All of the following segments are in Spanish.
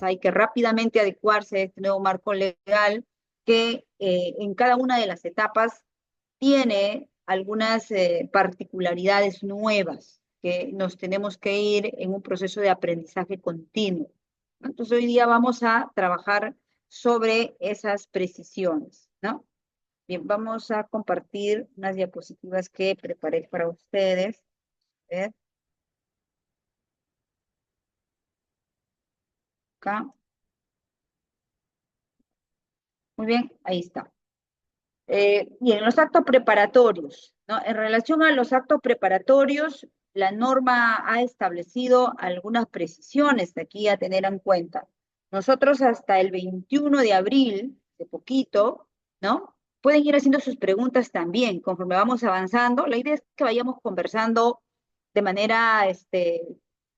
hay que rápidamente adecuarse a este nuevo marco legal que en cada una de las etapas tiene algunas particularidades nuevas que nos tenemos que ir en un proceso de aprendizaje continuo. Entonces hoy día vamos a trabajar sobre esas precisiones, ¿no? Bien, vamos a compartir unas diapositivas que preparé para ustedes. A ver, acá. Muy bien, ahí está. Bien, los actos preparatorios, ¿no? En relación a los actos preparatorios, la norma ha establecido algunas precisiones de aquí a tener en cuenta. Nosotros hasta el 21 de abril, de poquito, ¿no? Pueden ir haciendo sus preguntas también conforme vamos avanzando. La idea es que vayamos conversando de manera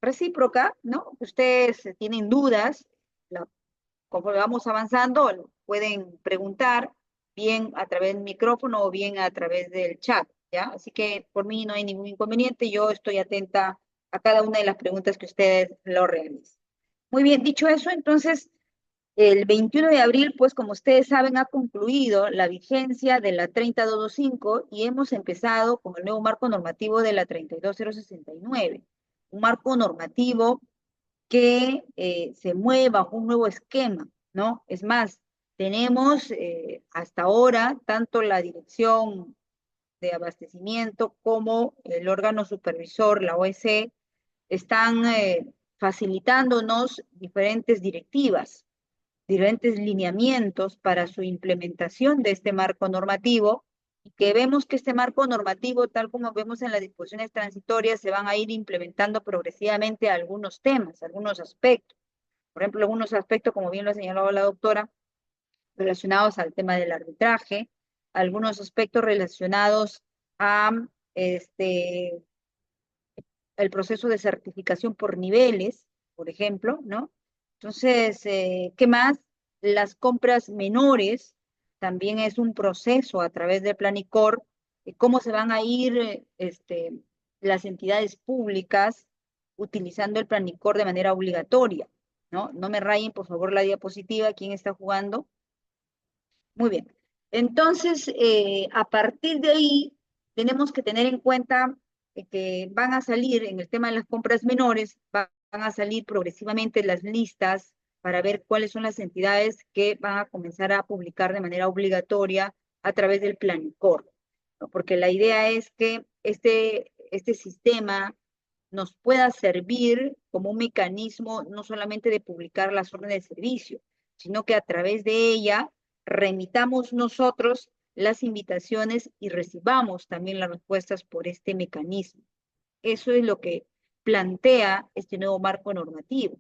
recíproca, ¿no? Ustedes tienen dudas, la conforme vamos avanzando, lo pueden preguntar bien a través del micrófono o bien a través del chat, ¿ya? Así que por mí no hay ningún inconveniente, yo estoy atenta a cada una de las preguntas que ustedes lo realicen. Muy bien, dicho eso, entonces, el 21 de abril, pues como ustedes saben, ha concluido la vigencia de la 30225 y hemos empezado con el nuevo marco normativo de la 32069, un marco normativo que se mueva un nuevo esquema, ¿no? Es más, tenemos hasta ahora tanto la Dirección de Abastecimiento como el órgano supervisor, la OEC, están facilitándonos diferentes directivas, diferentes lineamientos para su implementación de este marco normativo y que vemos que este marco normativo, tal como vemos en las disposiciones transitorias, se van a ir implementando progresivamente algunos temas, algunos aspectos. Por ejemplo, algunos aspectos, como bien lo ha señalado la doctora, relacionados al tema del arbitraje, algunos aspectos relacionados a este, el proceso de certificación por niveles, por ejemplo, ¿no? Entonces, ¿qué más? Las compras menores también es un proceso a través del Planicor, cómo se van a ir las entidades públicas utilizando el Planicor de manera obligatoria, ¿no? No me rayen, por favor, la diapositiva, ¿quién está jugando? Muy bien. Entonces, a partir de ahí, tenemos que tener en cuenta que van a salir en el tema de las compras menores, van a salir progresivamente las listas para ver cuáles son las entidades que van a comenzar a publicar de manera obligatoria a través del Planicor, ¿no? Porque la idea es que este sistema nos pueda servir como un mecanismo no solamente de publicar las órdenes de servicio, sino que a través de ella remitamos nosotros las invitaciones y recibamos también las respuestas por este mecanismo. Eso es lo que plantea este nuevo marco normativo,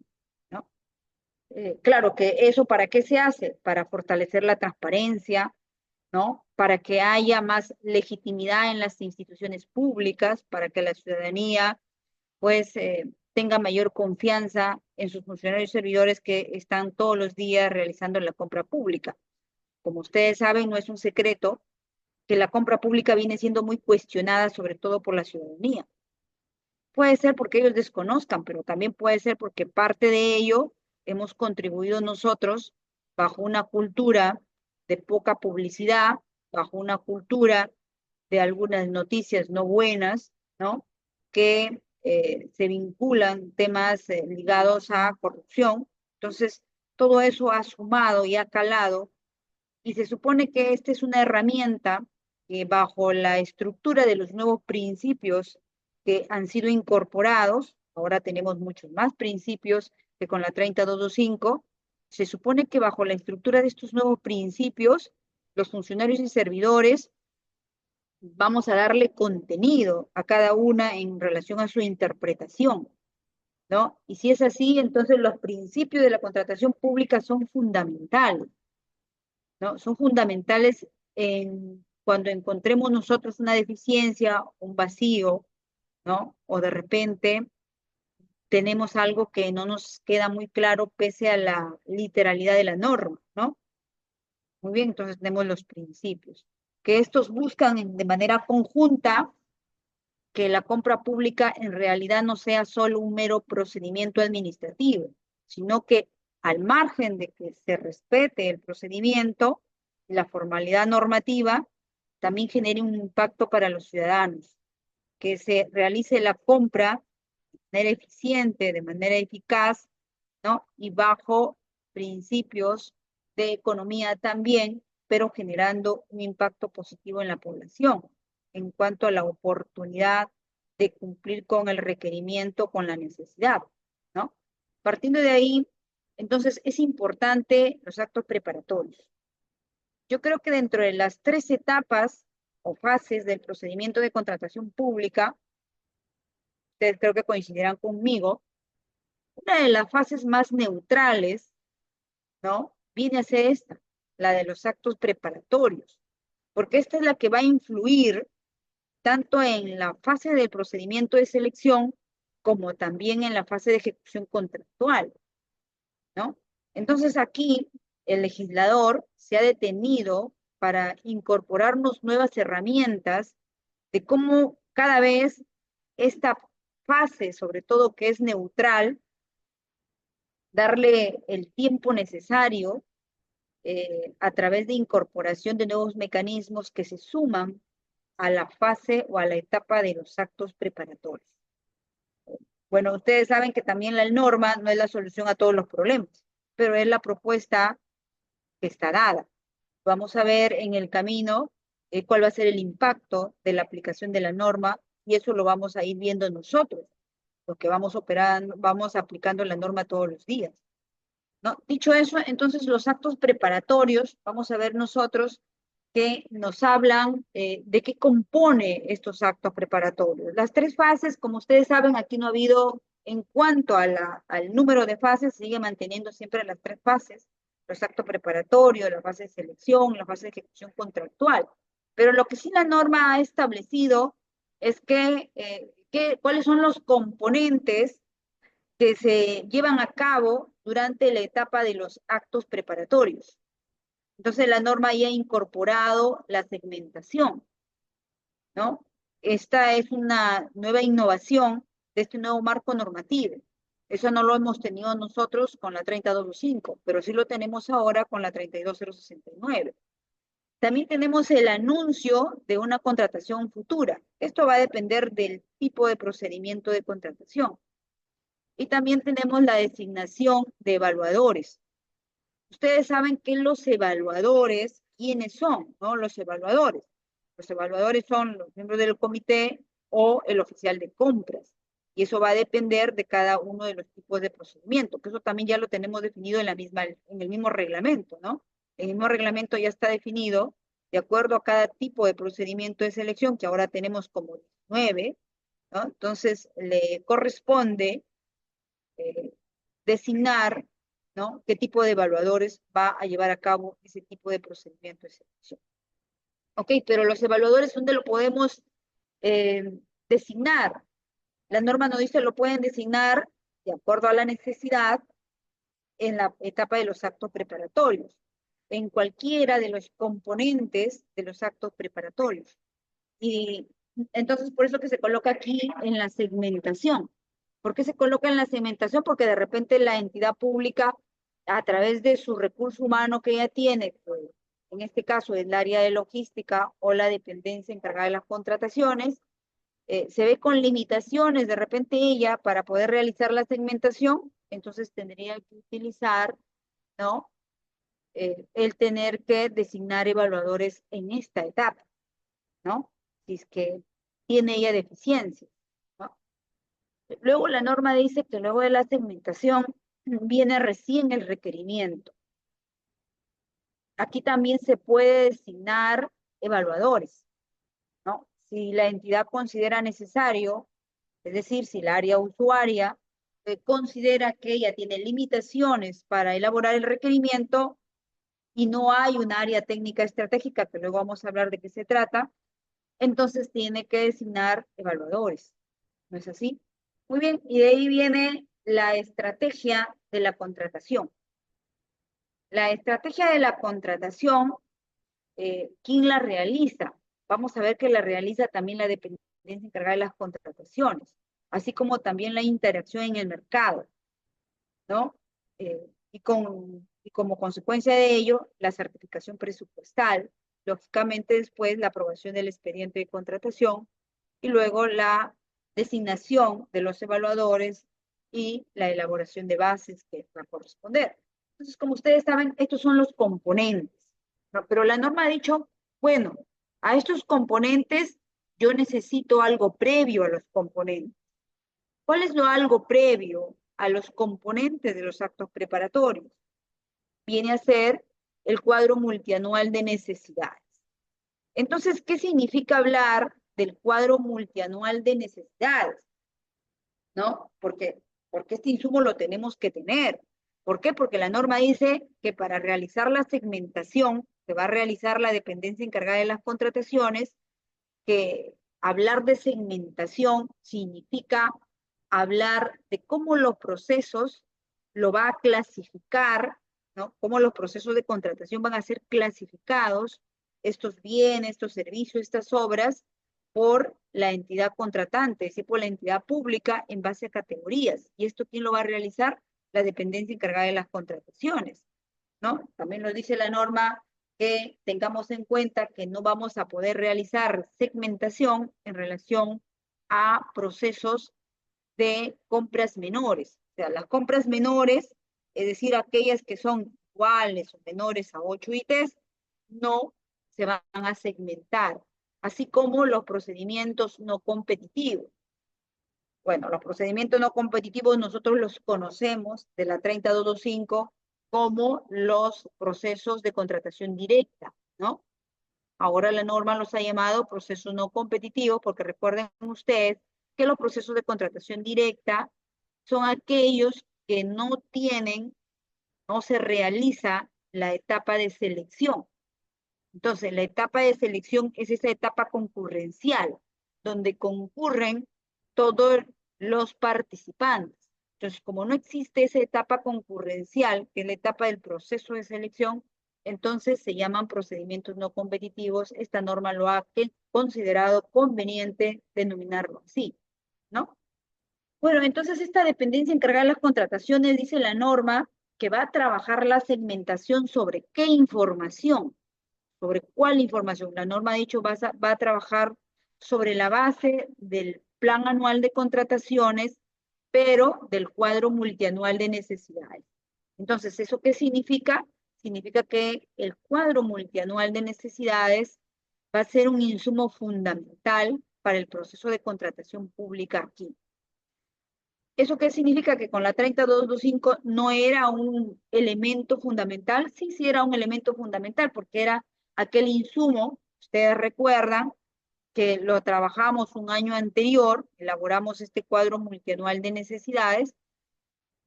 ¿no? Claro que eso, ¿para qué se hace? Para fortalecer la transparencia, ¿no? Para que haya más legitimidad en las instituciones públicas, para que la ciudadanía pues tenga mayor confianza en sus funcionarios y servidores que están todos los días realizando la compra pública. Como ustedes saben, no es un secreto que la compra pública viene siendo muy cuestionada, sobre todo por la ciudadanía. Puede ser porque ellos desconozcan, pero también puede ser porque parte de ello hemos contribuido nosotros bajo una cultura de poca publicidad, bajo una cultura de algunas noticias no buenas, ¿no? Que se vinculan temas ligados a corrupción. Entonces, todo eso ha sumado y ha calado y se supone que esta es una herramienta que bajo la estructura de los nuevos principios que han sido incorporados, ahora tenemos muchos más principios que con la 30225, se supone que bajo la estructura de estos nuevos principios, los funcionarios y servidores vamos a darle contenido a cada una en relación a su interpretación, ¿no? Y si es así, entonces los principios de la contratación pública son fundamentales, ¿no? Son fundamentales cuando encontremos nosotros una deficiencia, un vacío, ¿no? O de repente tenemos algo que no nos queda muy claro pese a la literalidad de la norma, ¿no? Muy bien, entonces tenemos los principios, que estos buscan de manera conjunta que la compra pública en realidad no sea solo un mero procedimiento administrativo, sino que al margen de que se respete el procedimiento y la formalidad normativa, también genere un impacto para los ciudadanos, que se realice la compra de manera eficiente, de manera eficaz, ¿no? Y bajo principios de economía también, pero generando un impacto positivo en la población en cuanto a la oportunidad de cumplir con el requerimiento, con la necesidad, ¿no? Partiendo de ahí, entonces es importante los actos preparatorios. Yo creo que dentro de las 3 etapas o fases del procedimiento de contratación pública, ustedes creo que coincidirán conmigo, una de las fases más neutrales, ¿no? Viene a ser esta, la de los actos preparatorios, porque esta es la que va a influir tanto en la fase del procedimiento de selección como también en la fase de ejecución contractual, ¿no? Entonces aquí el legislador se ha detenido para incorporarnos nuevas herramientas de cómo cada vez esta fase, sobre todo que es neutral, darle el tiempo necesario a través de incorporación de nuevos mecanismos que se suman a la fase o a la etapa de los actos preparatorios. Bueno, ustedes saben que también la norma no es la solución a todos los problemas, pero es la propuesta que está dada. Vamos a ver en el camino cuál va a ser el impacto de la aplicación de la norma y eso lo vamos a ir viendo nosotros, porque vamos operando, vamos aplicando la norma todos los días, ¿no? Dicho eso, entonces los actos preparatorios, vamos a ver nosotros que nos hablan de qué compone estos actos preparatorios. Las 3 fases, como ustedes saben, aquí no ha habido, en cuanto a al número de fases, sigue manteniendo siempre las 3 fases, los actos preparatorios, la fase de selección, la fase de ejecución contractual. Pero lo que sí la norma ha establecido es cuáles son los componentes que se llevan a cabo durante la etapa de los actos preparatorios. Entonces la norma ya ha incorporado la segmentación, ¿no? Esta es una nueva innovación de este nuevo marco normativo. Eso no lo hemos tenido nosotros con la 30225, pero sí lo tenemos ahora con la 32069. También tenemos el anuncio de una contratación futura. Esto va a depender del tipo de procedimiento de contratación. Y también tenemos la designación de evaluadores. Ustedes saben que los evaluadores, ¿quiénes son? ¿No? Los evaluadores. Los evaluadores son los miembros del comité o el oficial de compras. Y eso va a depender de cada uno de los tipos de procedimiento, que eso también ya lo tenemos definido en el mismo reglamento, ¿no? El mismo reglamento ya está definido de acuerdo a cada tipo de procedimiento de selección, que ahora tenemos como 9, ¿no? Entonces, le corresponde designar, ¿no? qué tipo de evaluadores va a llevar a cabo ese tipo de procedimiento de selección. Ok, pero los evaluadores, ¿dónde lo podemos designar? La norma nos dice lo pueden designar de acuerdo a la necesidad en la etapa de los actos preparatorios, en cualquiera de los componentes de los actos preparatorios. Y entonces por eso que se coloca aquí en la segmentación. ¿Por qué se coloca en la segmentación? Porque de repente la entidad pública, a través de su recurso humano que ella tiene, pues, en este caso el área de logística o la dependencia encargada de las contrataciones, se ve con limitaciones de repente ella para poder realizar la segmentación, entonces tendría que utilizar, ¿no? El tener que designar evaluadores en esta etapa, ¿no? Si es que tiene ella deficiencia, ¿no? Luego la norma dice que luego de la segmentación viene recién el requerimiento. Aquí también se puede designar evaluadores, ¿no? Si la entidad considera necesario, es decir, si la área usuaria considera que ella tiene limitaciones para elaborar el requerimiento y no hay un área técnica estratégica, que luego vamos a hablar de qué se trata, entonces tiene que designar evaluadores. ¿No es así? Muy bien, y de ahí viene la estrategia de la contratación. La estrategia de la contratación, ¿quién la realiza? Vamos a ver que la realiza también la dependencia encargada de las contrataciones, así como también la interacción en el mercado, ¿no? y como consecuencia de ello, la certificación presupuestal, lógicamente después la aprobación del expediente de contratación y luego la designación de los evaluadores y la elaboración de bases que va a corresponder. Entonces, como ustedes saben, estos son los componentes, ¿no? Pero la norma ha dicho, bueno, a estos componentes yo necesito algo previo a los componentes. ¿Cuál es lo algo previo a los componentes de los actos preparatorios? Viene a ser el cuadro multianual de necesidades. Entonces, ¿qué significa hablar del cuadro multianual de necesidades? ¿No? Porque este insumo lo tenemos que tener. ¿Por qué? Porque la norma dice que para realizar la segmentación que va a realizar la dependencia encargada de las contrataciones, que hablar de segmentación significa hablar de cómo los procesos lo va a clasificar, ¿no? Cómo los procesos de contratación van a ser clasificados, estos bienes, estos servicios, estas obras, por la entidad contratante, es decir, por la entidad pública en base a categorías. ¿Y esto quién lo va a realizar? La dependencia encargada de las contrataciones, ¿no? También lo dice la norma que tengamos en cuenta que no vamos a poder realizar segmentación en relación a procesos de compras menores. O sea, las compras menores, es decir, aquellas que son iguales o menores a 8 ítems, no se van a segmentar, así como los procedimientos no competitivos. Bueno, los procedimientos no competitivos nosotros los conocemos de la 30225 como los procesos de contratación directa, ¿no? Ahora la norma los ha llamado procesos no competitivos porque recuerden ustedes que los procesos de contratación directa son aquellos que no tienen, no se realiza la etapa de selección. Entonces, la etapa de selección es esa etapa concurrencial, donde concurren todos los participantes. Entonces, como no existe esa etapa concurrencial, que es la etapa del proceso de selección, entonces se llaman procedimientos no competitivos. Esta norma lo ha considerado conveniente denominarlo así, ¿no? Bueno, entonces esta dependencia encargada de las contrataciones, dice la norma, que va a trabajar la segmentación sobre qué información. ¿Sobre cuál información? La norma ha dicho va a trabajar sobre la base del plan anual de contrataciones, pero del cuadro multianual de necesidades. Entonces, ¿eso qué significa? Significa que el cuadro multianual de necesidades va a ser un insumo fundamental para el proceso de contratación pública aquí. ¿Eso qué significa? Que con la 30225 no era un elemento fundamental. Sí, sí era un elemento fundamental porque era aquel insumo, ustedes recuerdan que lo trabajamos un año anterior, elaboramos este cuadro multianual de necesidades,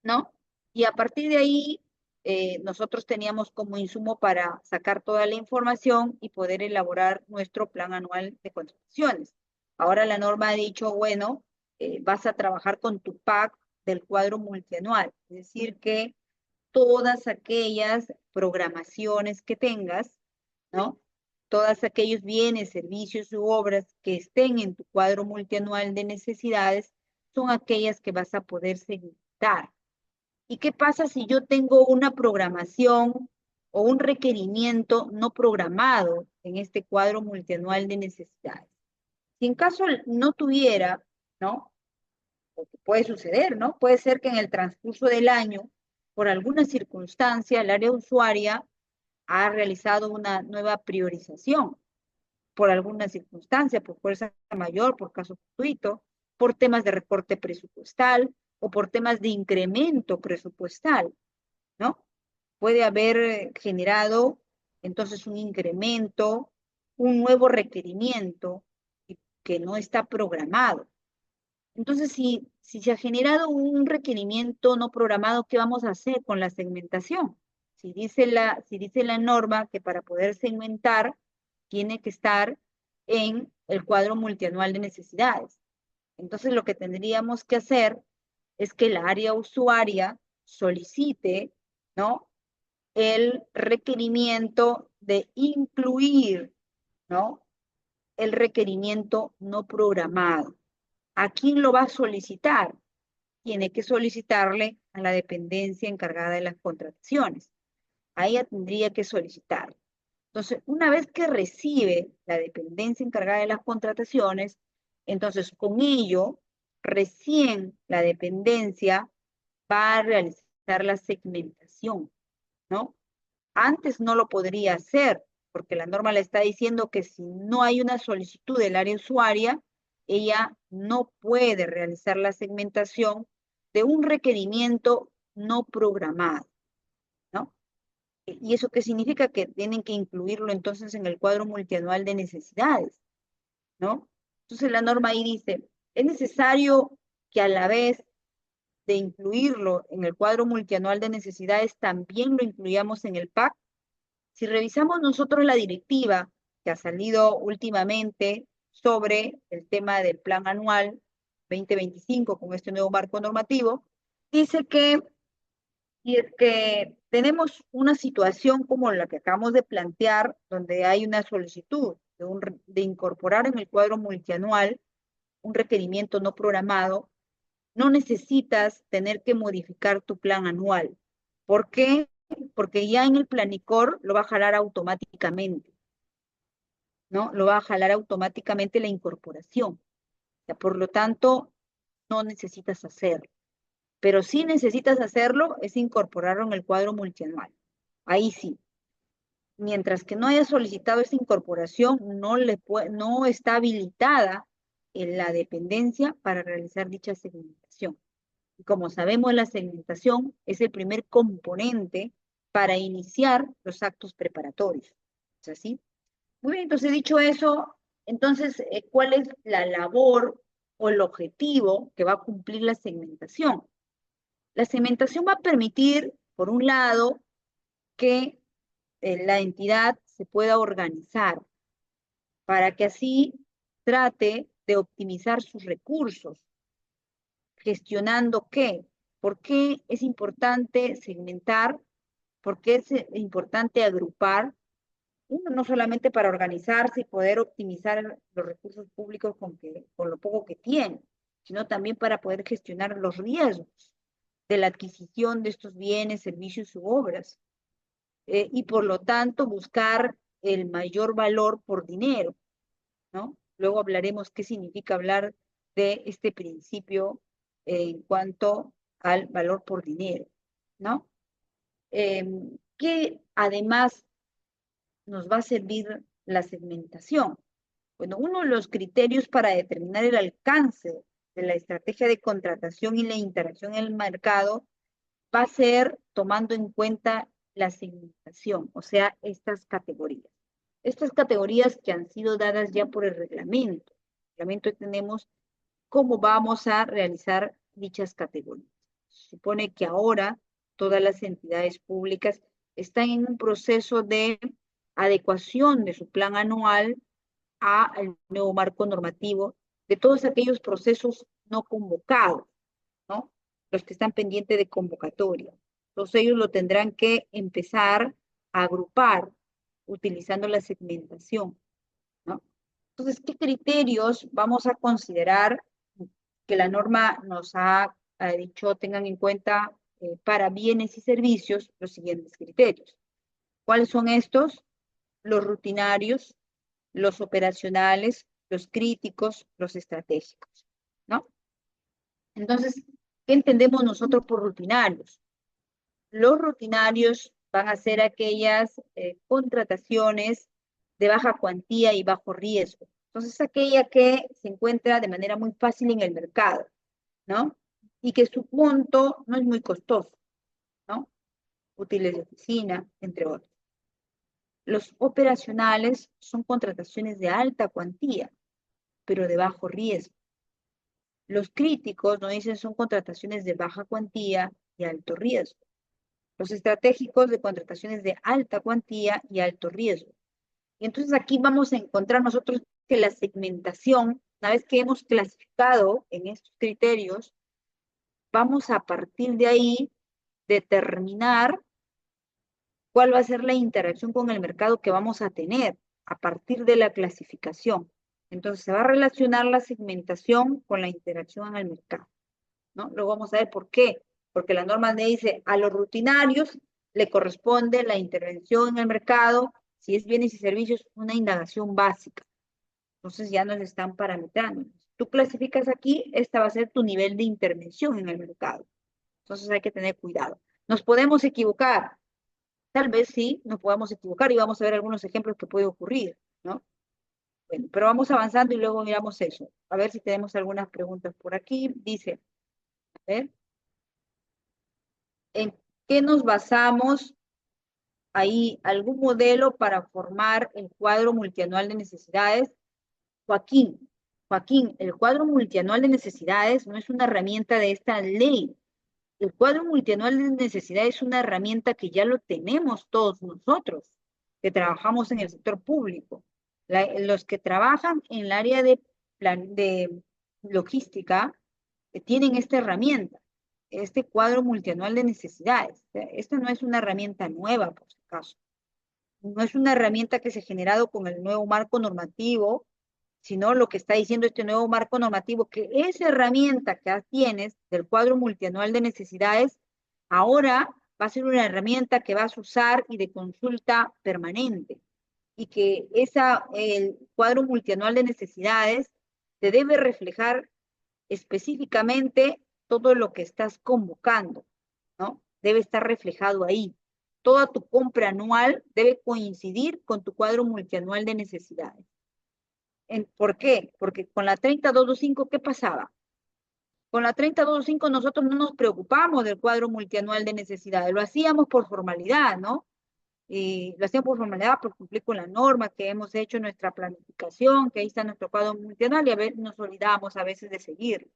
¿no? Y a partir de ahí, nosotros teníamos como insumo para sacar toda la información y poder elaborar nuestro plan anual de contrataciones. Ahora la norma ha dicho, bueno, vas a trabajar con tu PAC del cuadro multianual, es decir, que todas aquellas programaciones que tengas, ¿no? Todos aquellos bienes, servicios u obras que estén en tu cuadro multianual de necesidades son aquellas que vas a poder segmentar. ¿Y qué pasa si yo tengo una programación o un requerimiento no programado en este cuadro multianual de necesidades? Si en caso no tuviera, ¿no? Porque puede suceder, ¿no? Puede ser que en el transcurso del año, por alguna circunstancia, el área usuaria ha realizado una nueva priorización, por alguna circunstancia, por fuerza mayor, por caso fortuito, por temas de recorte presupuestal o por temas de incremento presupuestal, ¿no? Puede haber generado entonces un incremento, un nuevo requerimiento que no está programado. Entonces, si se ha generado un requerimiento no programado, ¿qué vamos a hacer con la segmentación? Si dice la norma que para poder segmentar tiene que estar en el cuadro multianual de necesidades. Entonces, lo que tendríamos que hacer es que la área usuaria solicite, ¿no? El requerimiento de incluir, ¿no? El requerimiento no programado. ¿A quién lo va a solicitar? tiene que solicitarle a la dependencia encargada de las contrataciones. A ella tendría que solicitar. Entonces, una vez que recibe la dependencia encargada de las contrataciones, entonces con ello, recién la dependencia va a realizar la segmentación, ¿no? Antes no lo podría hacer, porque la norma le está diciendo que si no hay una solicitud del área usuaria, ella no puede realizar la segmentación de un requerimiento no programado, ¿no? ¿Y eso qué significa? Que tienen que incluirlo entonces en el cuadro multianual de necesidades, ¿no? Entonces la norma ahí dice, es necesario que a la vez de incluirlo en el cuadro multianual de necesidades, también lo incluyamos en el PAC. Si revisamos nosotros la directiva que ha salido últimamente sobre el tema del plan anual 2025 con este nuevo marco normativo, dice que si es que tenemos una situación como la que acabamos de plantear, donde hay una solicitud de incorporar en el cuadro multianual un requerimiento no programado, no necesitas tener que modificar tu plan anual. ¿Por qué? Porque ya en el Planicor lo va a jalar automáticamente, ¿no? Lo va a jalar automáticamente la incorporación. O sea, por lo tanto, no necesitas hacerlo. Pero sí necesitas hacerlo es incorporarlo en el cuadro multianual. Ahí sí. Mientras que no haya solicitado esa incorporación, no está habilitada en la dependencia para realizar dicha segmentación. Y como sabemos, la segmentación es el primer componente para iniciar los actos preparatorios. ¿Es así? Muy bien, entonces dicho eso, entonces, ¿cuál es la labor o el objetivo que va a cumplir la segmentación? La segmentación va a permitir, por un lado, que la entidad se pueda organizar para que así trate de optimizar sus recursos, gestionando qué, por qué es importante segmentar, por qué es importante agrupar, uno no solamente para organizarse y poder optimizar los recursos públicos con lo poco que tiene, sino también para poder gestionar los riesgos de la adquisición de estos bienes, servicios u obras, y por lo tanto buscar el mayor valor por dinero, ¿no? Luego hablaremos qué significa hablar de este principio en cuanto al valor por dinero, ¿no? Que además nos va a servir la segmentación. Bueno, uno de los criterios para determinar el alcance de la estrategia de contratación y la interacción en el mercado va a ser tomando en cuenta la segmentación, o sea, estas categorías. Estas categorías que han sido dadas ya por el reglamento. En el reglamento tenemos cómo vamos a realizar dichas categorías. Se supone que ahora todas las entidades públicas están en un proceso de adecuación de su plan anual al nuevo marco normativo de todos aquellos procesos no convocados, ¿no? Los que están pendientes de convocatoria. Entonces ellos lo tendrán que empezar a agrupar utilizando la segmentación, ¿no? Entonces, ¿qué criterios vamos a considerar que la norma nos ha dicho tengan en cuenta para bienes y servicios los siguientes criterios? ¿Cuáles son estos? Los rutinarios, los operacionales, los críticos, los estratégicos, ¿no? Entonces, ¿qué entendemos nosotros por rutinarios? Los rutinarios van a ser aquellas contrataciones de baja cuantía y bajo riesgo. Entonces, aquella que se encuentra de manera muy fácil en el mercado, ¿no? Y que su monto no es muy costoso, ¿no? Útiles de oficina, entre otros. Los operacionales son contrataciones de alta cuantía, pero de bajo riesgo. Los críticos, nos dicen, son contrataciones de baja cuantía y alto riesgo. Los estratégicos de contrataciones de alta cuantía y alto riesgo. Y entonces aquí vamos a encontrar nosotros que la segmentación, una vez que hemos clasificado en estos criterios, vamos a partir de ahí determinar cuál va a ser la interacción con el mercado que vamos a tener a partir de la clasificación. Entonces se va a relacionar la segmentación con la interacción en el mercado. ¿no? Luego vamos a ver por qué. Porque la norma le dice a los rutinarios le corresponde la intervención en el mercado, si es bienes y servicios, una indagación básica. Entonces ya nos están parametrando. Tú clasificas aquí, esta va a ser tu nivel de intervención en el mercado. Entonces hay que tener cuidado. ¿Nos podemos equivocar? Tal vez sí, nos podamos equivocar y vamos a ver algunos ejemplos que puede ocurrir, ¿no? Bueno, pero vamos avanzando y luego miramos eso. A ver si tenemos algunas preguntas por aquí. Dice, a ver, ¿en qué nos basamos ahí? ¿Algún modelo para formar el cuadro multianual de necesidades? Joaquín, Joaquín, el cuadro multianual de necesidades no es una herramienta de esta ley. El cuadro multianual de necesidades es una herramienta que ya lo tenemos todos nosotros, que trabajamos en el sector público. Los que trabajan en el área de logística tienen esta herramienta, este cuadro multianual de necesidades. Esta no es una herramienta nueva, por si acaso. No es una herramienta que se ha generado con el nuevo marco normativo, sino lo que está diciendo este nuevo marco normativo, que esa herramienta que tienes del cuadro multianual de necesidades, ahora va a ser una herramienta que vas a usar y de consulta permanente. Y que el cuadro multianual de necesidades te debe reflejar específicamente todo lo que estás convocando, ¿no? Debe estar reflejado ahí. Toda tu compra anual debe coincidir con tu cuadro multianual de necesidades. ¿Por qué? Porque con la 30225, ¿qué pasaba? Con la 30225 nosotros no nos preocupamos del cuadro multianual de necesidades, lo hacíamos por formalidad, ¿no? Y lo hacíamos por formalidad, por cumplir con la norma que hemos hecho en nuestra planificación, que ahí está nuestro cuadro multianual, y a veces nos olvidábamos a veces de seguirlo,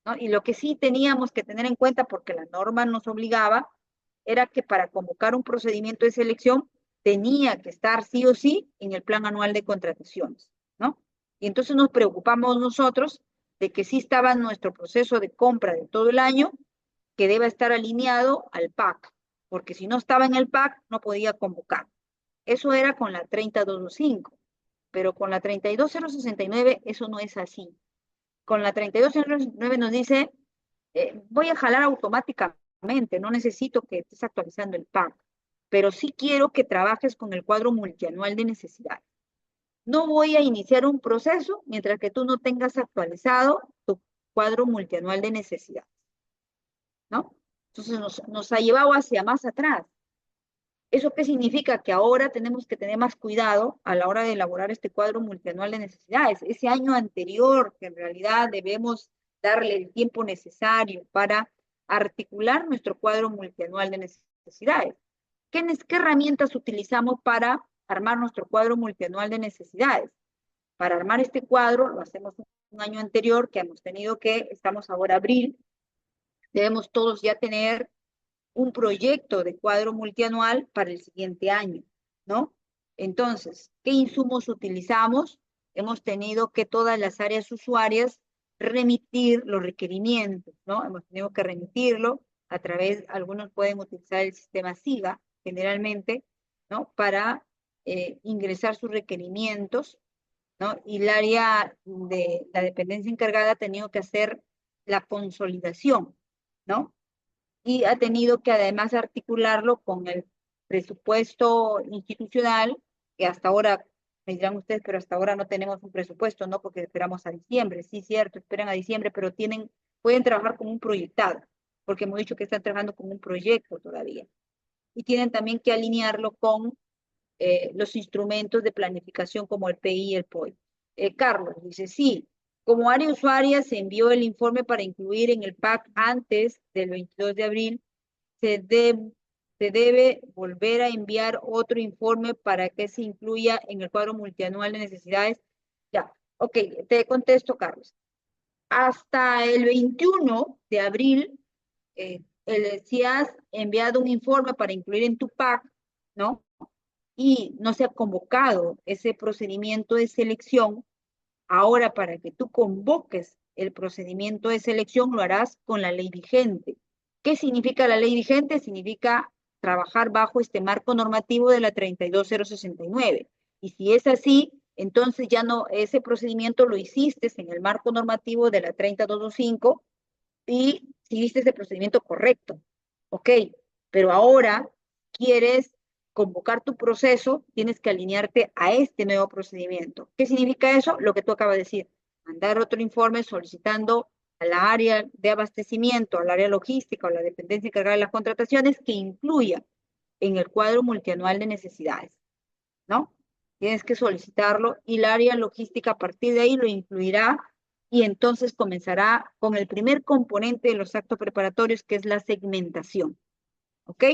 ¿no? Y lo que sí teníamos que tener en cuenta, porque la norma nos obligaba, era que para convocar un procedimiento de selección tenía que estar sí o sí en el plan anual de contrataciones, ¿no? Y entonces nos preocupamos nosotros de que sí estaba en nuestro proceso de compra de todo el año, que deba estar alineado al PAC, porque si no estaba en el PAC no podía convocar. Eso era con la 30225, pero con la 32069 eso no es así. Con la 32069 nos dice, voy a jalar automáticamente, no necesito que estés actualizando el PAC, pero sí quiero que trabajes con el cuadro multianual de necesidades. No voy a iniciar un proceso mientras que tú no tengas actualizado tu cuadro multianual de necesidades, ¿no? Entonces nos ha llevado hacia más atrás. ¿Eso qué significa? Que ahora tenemos que tener más cuidado a la hora de elaborar este cuadro multianual de necesidades. Ese año anterior, que en realidad debemos darle el tiempo necesario para articular nuestro cuadro multianual de necesidades. ¿Qué herramientas utilizamos para armar nuestro cuadro multianual de necesidades? Para armar este cuadro, lo hacemos un año anterior, que hemos tenido estamos ahora abril, debemos todos ya tener un proyecto de cuadro multianual para el siguiente año, ¿no? Entonces, ¿qué insumos utilizamos? Hemos tenido que todas las áreas usuarias remitir los requerimientos, ¿no? Hemos tenido que remitirlo a través, algunos pueden utilizar el sistema SIGA, generalmente, ¿no? Para ingresar sus requerimientos, ¿no? Y el área de la dependencia encargada ha tenido que hacer la consolidación, ¿no? Y ha tenido que además articularlo con el presupuesto institucional, que hasta ahora, me dirán ustedes, pero hasta ahora no tenemos un presupuesto, ¿no? Porque esperamos a diciembre, sí, cierto, esperan a diciembre, pero pueden trabajar como un proyectado, porque hemos dicho que están trabajando como un proyecto todavía. Y tienen también que alinearlo con los instrumentos de planificación como el PI y el POI. Carlos dice, sí, como área usuaria se envió el informe para incluir en el PAC antes del 22 de abril, se debe volver a enviar otro informe para que se incluya en el cuadro multianual de necesidades. Ya, ok, te contesto, Carlos. Hasta el 21 de abril, si has enviado un informe para incluir en tu PAC, ¿no? Y no se ha convocado ese procedimiento de selección, ahora para que tú convoques el procedimiento de selección lo harás con la ley vigente. ¿Qué significa la ley vigente? Significa trabajar bajo este marco normativo de la 32069. Y si es así, entonces ya no, ese procedimiento lo hiciste en el marco normativo de la 30225 y seguiste ese procedimiento correcto, ¿ok? Pero ahora quieres convocar tu proceso, tienes que alinearte a este nuevo procedimiento. ¿Qué significa eso? Lo que tú acabas de decir, mandar otro informe solicitando a la área de abastecimiento, al área logística o la dependencia encargada de las contrataciones que incluya en el cuadro multianual de necesidades, ¿no? Tienes que solicitarlo y el área logística a partir de ahí lo incluirá y entonces comenzará con el primer componente de los actos preparatorios, que es la segmentación. ¿Ok?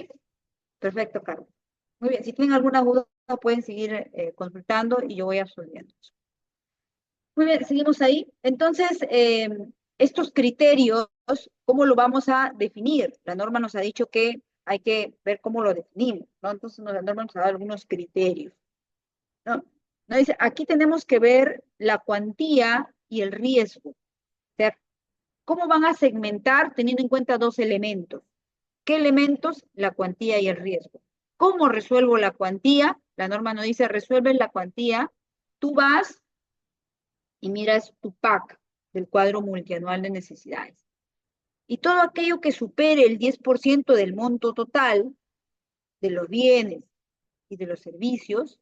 Perfecto, Carlos. Muy bien, si tienen alguna duda pueden seguir consultando y yo voy absolviendo. Muy bien, seguimos ahí. Entonces, estos criterios, ¿cómo lo vamos a definir? La norma nos ha dicho que hay que ver cómo lo definimos, ¿no? Entonces, la norma nos ha dado algunos criterios, ¿no? Nos dice, aquí tenemos que ver la cuantía y el riesgo. O sea, ¿cómo van a segmentar teniendo en cuenta dos elementos? ¿Qué elementos? La cuantía y el riesgo. ¿Cómo resuelvo la cuantía? La norma nos dice, resuelve la cuantía. Tú vas y miras tu PAC del cuadro multianual de necesidades. Y todo aquello que supere el 10% del monto total de los bienes y de los servicios,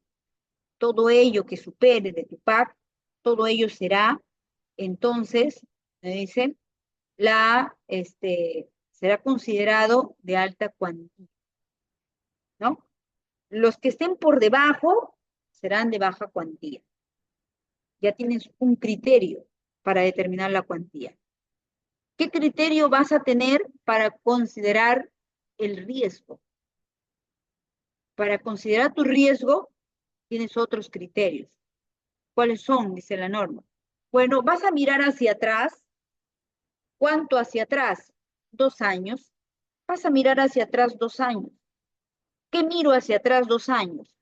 todo ello que supere de tu PAC, todo ello será, entonces, me dicen, será considerado de alta cuantía, ¿no? Los que estén por debajo serán de baja cuantía. Ya tienes un criterio para determinar la cuantía. ¿Qué criterio vas a tener para considerar el riesgo? Para considerar tu riesgo, tienes otros criterios. ¿Cuáles son? Dice la norma. Bueno, vas a mirar hacia atrás. ¿Cuánto hacia atrás? 2 años. Vas a mirar hacia atrás 2 años. ¿Qué miro hacia atrás 2 años?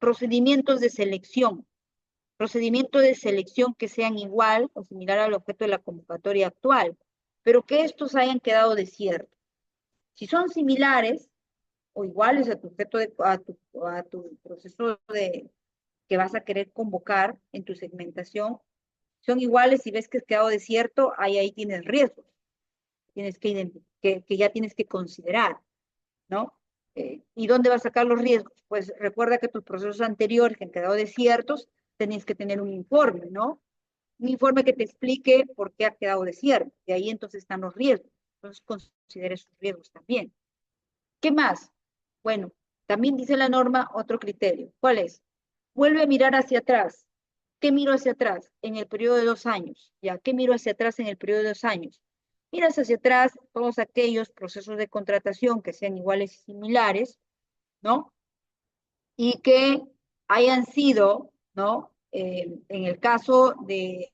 Procedimientos de selección. Procedimientos de selección que sean igual o similar al objeto de la convocatoria actual, pero que estos hayan quedado desiertos. Si son similares o iguales a tu objeto a tu proceso que vas a querer convocar en tu segmentación, son iguales y ves que has quedado desierto, ahí tienes riesgos, que ya tienes que considerar, ¿no? ¿Y dónde vas a sacar los riesgos? Pues recuerda que tus procesos anteriores que han quedado desiertos, tenéis que tener un informe, ¿no? Un informe que te explique por qué ha quedado desierto. De ahí entonces están los riesgos. Entonces considere esos riesgos también. ¿Qué más? Bueno, también dice la norma otro criterio. ¿Cuál es? Vuelve a mirar hacia atrás. ¿Qué miro hacia atrás? En el periodo de 2 años. ¿Ya? ¿Qué miro hacia atrás en el periodo de 2 años? Miras hacia atrás todos aquellos procesos de contratación que sean iguales y similares, ¿no? Y que hayan sido, ¿no? En el caso de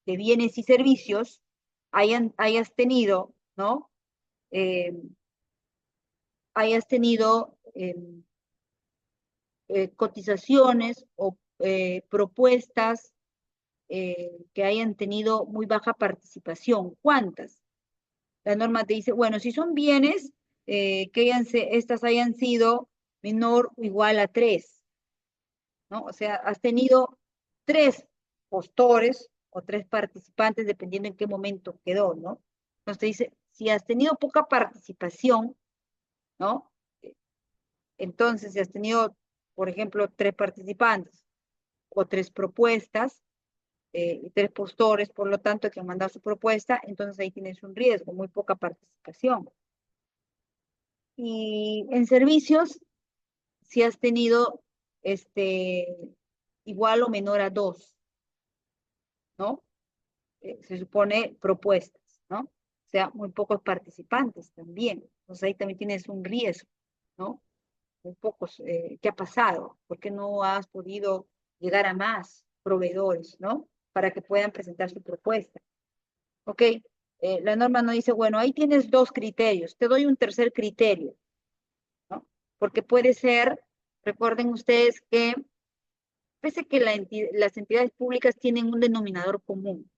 bienes y servicios, hayas tenido, ¿no? Eh, hayas tenido cotizaciones o propuestas que hayan tenido muy baja participación. ¿Cuántas? La norma te dice, bueno, si son bienes, estas hayan sido menor o igual a 3, ¿no? O sea, has tenido 3 postores o 3 participantes, dependiendo en qué momento quedó, ¿no? Entonces te dice, si has tenido poca participación, ¿no? Entonces, si has tenido, por ejemplo, 3 participantes o 3 propuestas, y 3 postores, por lo tanto, que han mandado su propuesta, entonces ahí tienes un riesgo, muy poca participación. Y en servicios, si has tenido igual o menor a 2, ¿no? Se supone propuestas, ¿no? O sea, muy pocos participantes también. Entonces ahí también tienes un riesgo, ¿no? Muy pocos. ¿Qué ha pasado? ¿Por qué no has podido llegar a más proveedores, ¿no? Para que puedan presentar su propuesta. ¿Ok? La norma no dice, bueno, ahí tienes 2 criterios, te doy un tercer criterio, ¿no? Porque puede ser, recuerden ustedes que, pese que las entidades públicas tienen un denominador común.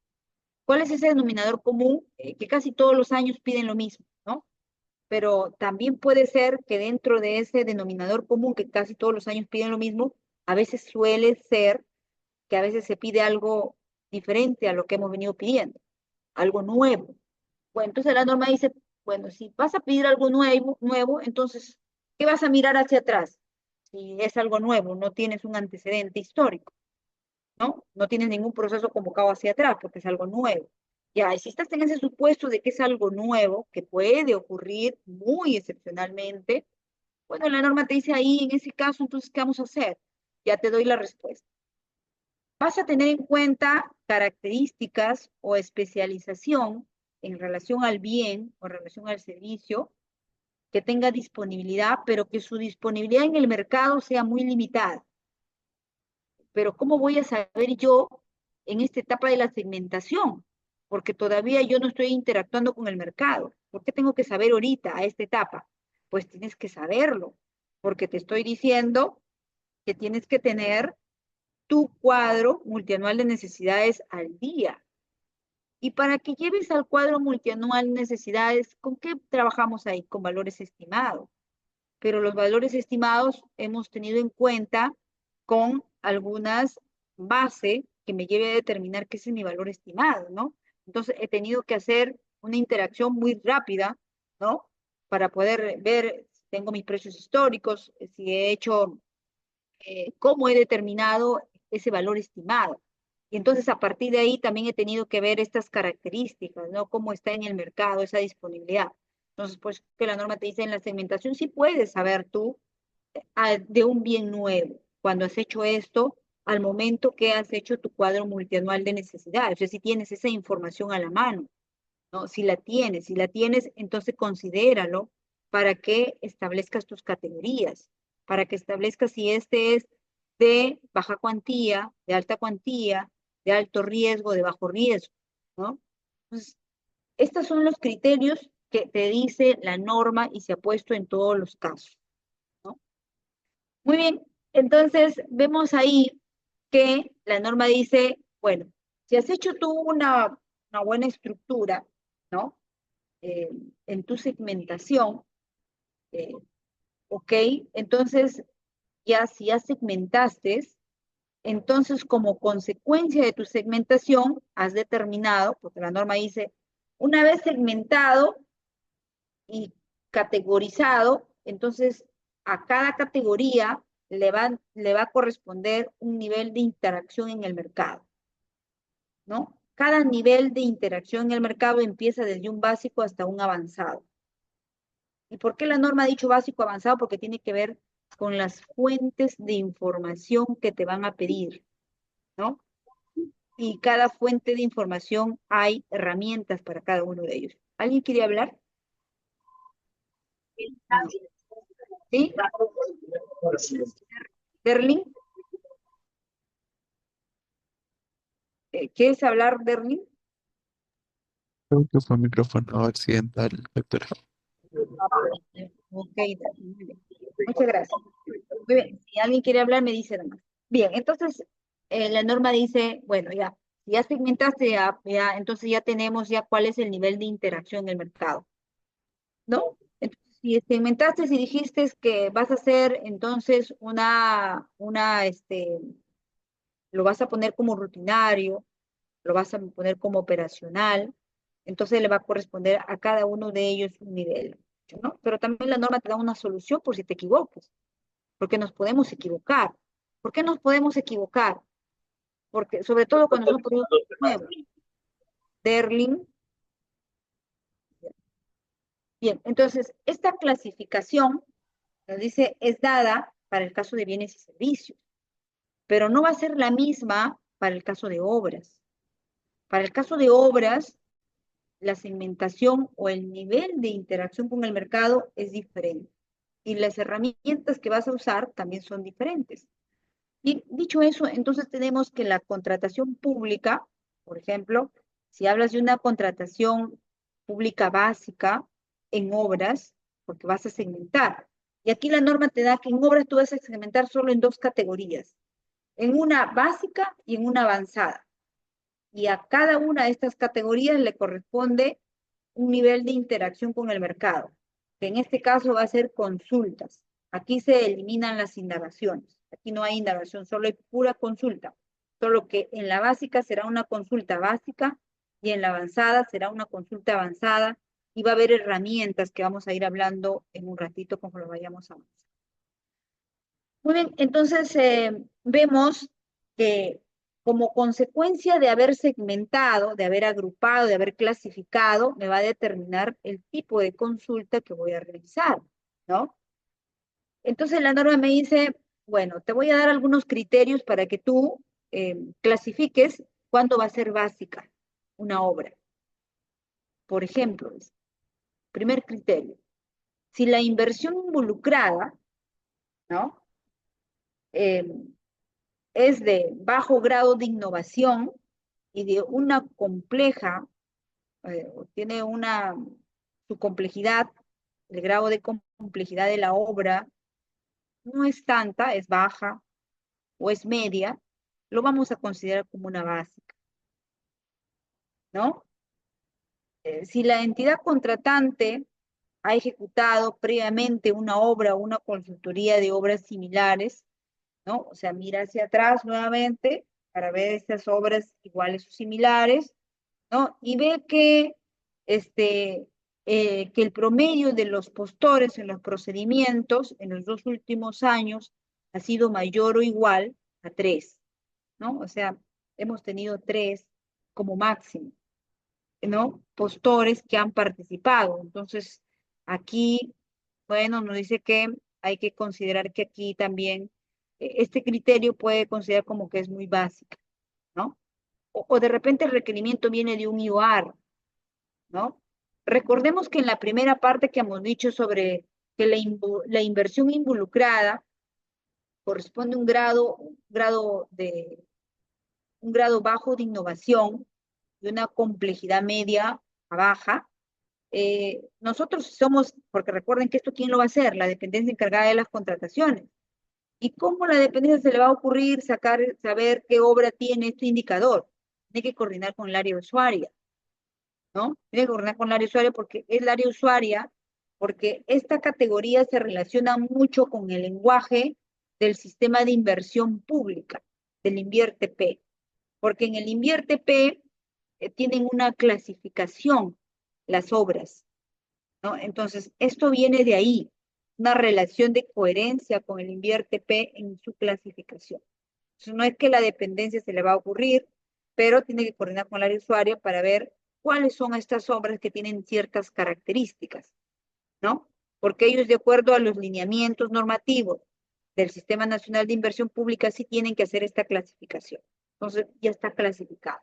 ¿Cuál es ese denominador común? Que casi todos los años piden lo mismo, ¿no? Pero también puede ser que dentro de ese denominador común, que casi todos los años piden lo mismo, a veces suele ser que a veces se pide algo diferente a lo que hemos venido pidiendo, algo nuevo. Bueno, entonces la norma dice, bueno, si vas a pedir algo nuevo, entonces, ¿qué vas a mirar hacia atrás? Si es algo nuevo, no tienes un antecedente histórico, ¿no? No tienes ningún proceso convocado hacia atrás porque es algo nuevo. Ya, y si estás en ese supuesto de que es algo nuevo, que puede ocurrir muy excepcionalmente, bueno, la norma te dice ahí, en ese caso, entonces, ¿qué vamos a hacer? Ya te doy la respuesta. Vas a tener en cuenta características o especialización en relación al bien o en relación al servicio que tenga disponibilidad, pero que su disponibilidad en el mercado sea muy limitada. Pero ¿cómo voy a saber yo en esta etapa de la segmentación? Porque todavía yo no estoy interactuando con el mercado. ¿Por qué tengo que saber ahorita, a esta etapa? Pues tienes que saberlo, porque te estoy diciendo que tienes que tener tu cuadro multianual de necesidades al día. Y para que lleves al cuadro multianual de necesidades, ¿con qué trabajamos ahí? Con valores estimados. Pero los valores estimados hemos tenido en cuenta con algunas bases que me lleve a determinar qué es mi valor estimado, ¿no? Entonces he tenido que hacer una interacción muy rápida, ¿no? Para poder ver si tengo mis precios históricos, si he hecho, cómo he determinado ese valor estimado. Y entonces a partir de ahí también he tenido que ver estas características, ¿no? Cómo está en el mercado esa disponibilidad. Entonces, pues que la norma te dice en la segmentación, sí puedes saber tú de un bien nuevo, cuando has hecho esto, al momento que has hecho tu cuadro multianual de necesidades. O sea, si tienes esa información a la mano, ¿no? Si la tienes, entonces considéralo para que establezcas tus categorías, para que establezcas si este es de baja cuantía, de alta cuantía, de alto riesgo, de bajo riesgo, ¿no? Entonces, estos son los criterios que te dice la norma y se ha puesto en todos los casos, ¿no? Muy bien, entonces vemos ahí que la norma dice, bueno, si has hecho tú una buena estructura, ¿no? eh, en tu segmentación, eh, ¿ok? Entonces, ya si ya segmentaste, entonces como consecuencia de tu segmentación, has determinado, porque la norma dice, una vez segmentado y categorizado, entonces a cada categoría le va a corresponder un nivel de interacción en el mercado, ¿no? Cada nivel de interacción en el mercado empieza desde un básico hasta un avanzado. ¿Y por qué la norma ha dicho básico avanzado? Porque tiene que ver con las fuentes de información que te van a pedir, ¿no? Y cada fuente de información hay herramientas para cada uno de ellos. ¿Alguien quiere hablar? No. ¿Sí? ¿Derling? ¿Quieres hablar, Derling? Creo que fue micrófono accidental, doctora. Ok, Derling, muy bien. Muchas gracias. Muy bien, si alguien quiere hablar, me dice nomás. Bien, entonces la norma dice, bueno, ya, si ya segmentaste, entonces ya tenemos ya cuál es el nivel de interacción en el mercado, ¿no? Entonces, si segmentaste y dijiste que vas a hacer entonces lo vas a poner como rutinario, lo vas a poner como operacional, entonces le va a corresponder a cada uno de ellos un nivel, ¿no? Pero también la norma te da una solución por si te equivocas, porque nos podemos equivocar. ¿Por qué nos podemos equivocar? Porque, sobre todo cuando son productos nuevos. Derling. Bien, entonces, esta clasificación nos dice es dada para el caso de bienes y servicios, pero no va a ser la misma para el caso de obras. Para el caso de obras, la segmentación o el nivel de interacción con el mercado es diferente y las herramientas que vas a usar también son diferentes. Y dicho eso, entonces tenemos que la contratación pública, por ejemplo, si hablas de una contratación pública básica en obras, porque vas a segmentar. Y aquí la norma te da que en obras tú vas a segmentar solo en dos categorías, en una básica y en una avanzada. Y a cada una de estas categorías le corresponde un nivel de interacción con el mercado, que en este caso va a ser consultas. Aquí se eliminan las indagaciones. Aquí no hay indagación, solo hay pura consulta. Solo que en la básica será una consulta básica y en la avanzada será una consulta avanzada y va a haber herramientas que vamos a ir hablando en un ratito como lo vayamos a avanzar. Muy bien, entonces vemos que como consecuencia de haber segmentado, de haber agrupado, de haber clasificado, me va a determinar el tipo de consulta que voy a realizar, ¿no? Entonces la norma me dice, bueno, te voy a dar algunos criterios para que tú clasifiques cuándo va a ser básica una obra. Por ejemplo, primer criterio, si la inversión involucrada, ¿no? Eh, es de bajo grado de innovación y de una compleja, tiene su complejidad, el grado de complejidad de la obra no es tanta, es baja o es media, lo vamos a considerar como una básica, ¿no? Si la entidad contratante ha ejecutado previamente una obra o una consultoría de obras similares, ¿no? O sea, mira hacia atrás nuevamente para ver estas obras iguales o similares, ¿no? Y ve que el promedio de los postores en los procedimientos en los 2 últimos años ha sido mayor o igual a 3, ¿no? O sea, hemos tenido 3 como máximo, ¿no? Postores que han participado. Entonces, aquí, bueno, nos dice que hay que considerar que aquí también este criterio puede considerar como que es muy básico, ¿no? O de repente el requerimiento viene de un IOAR, ¿no? Recordemos que en la primera parte que hemos dicho sobre que la inversión involucrada corresponde a un grado bajo de innovación y una complejidad media a baja. Nosotros somos, porque recuerden que esto, ¿quién lo va a hacer? La dependencia encargada de las contrataciones. ¿Y cómo la dependencia se le va a ocurrir saber qué obra tiene este indicador? Tiene que coordinar con el área usuaria, ¿no? Tiene que coordinar con el área usuaria porque es el área usuaria, porque esta categoría se relaciona mucho con el lenguaje del sistema de inversión pública, del INVIERTE-P, porque en el INVIERTE-P tienen una clasificación las obras, ¿no? Entonces, esto viene de ahí, una relación de coherencia con el INVIERTE-P en su clasificación. Entonces, no es que la dependencia se le va a ocurrir, pero tiene que coordinar con el área usuaria para ver cuáles son estas obras que tienen ciertas características, ¿no? Porque ellos, de acuerdo a los lineamientos normativos del Sistema Nacional de Inversión Pública, sí tienen que hacer esta clasificación. Entonces, ya está clasificado.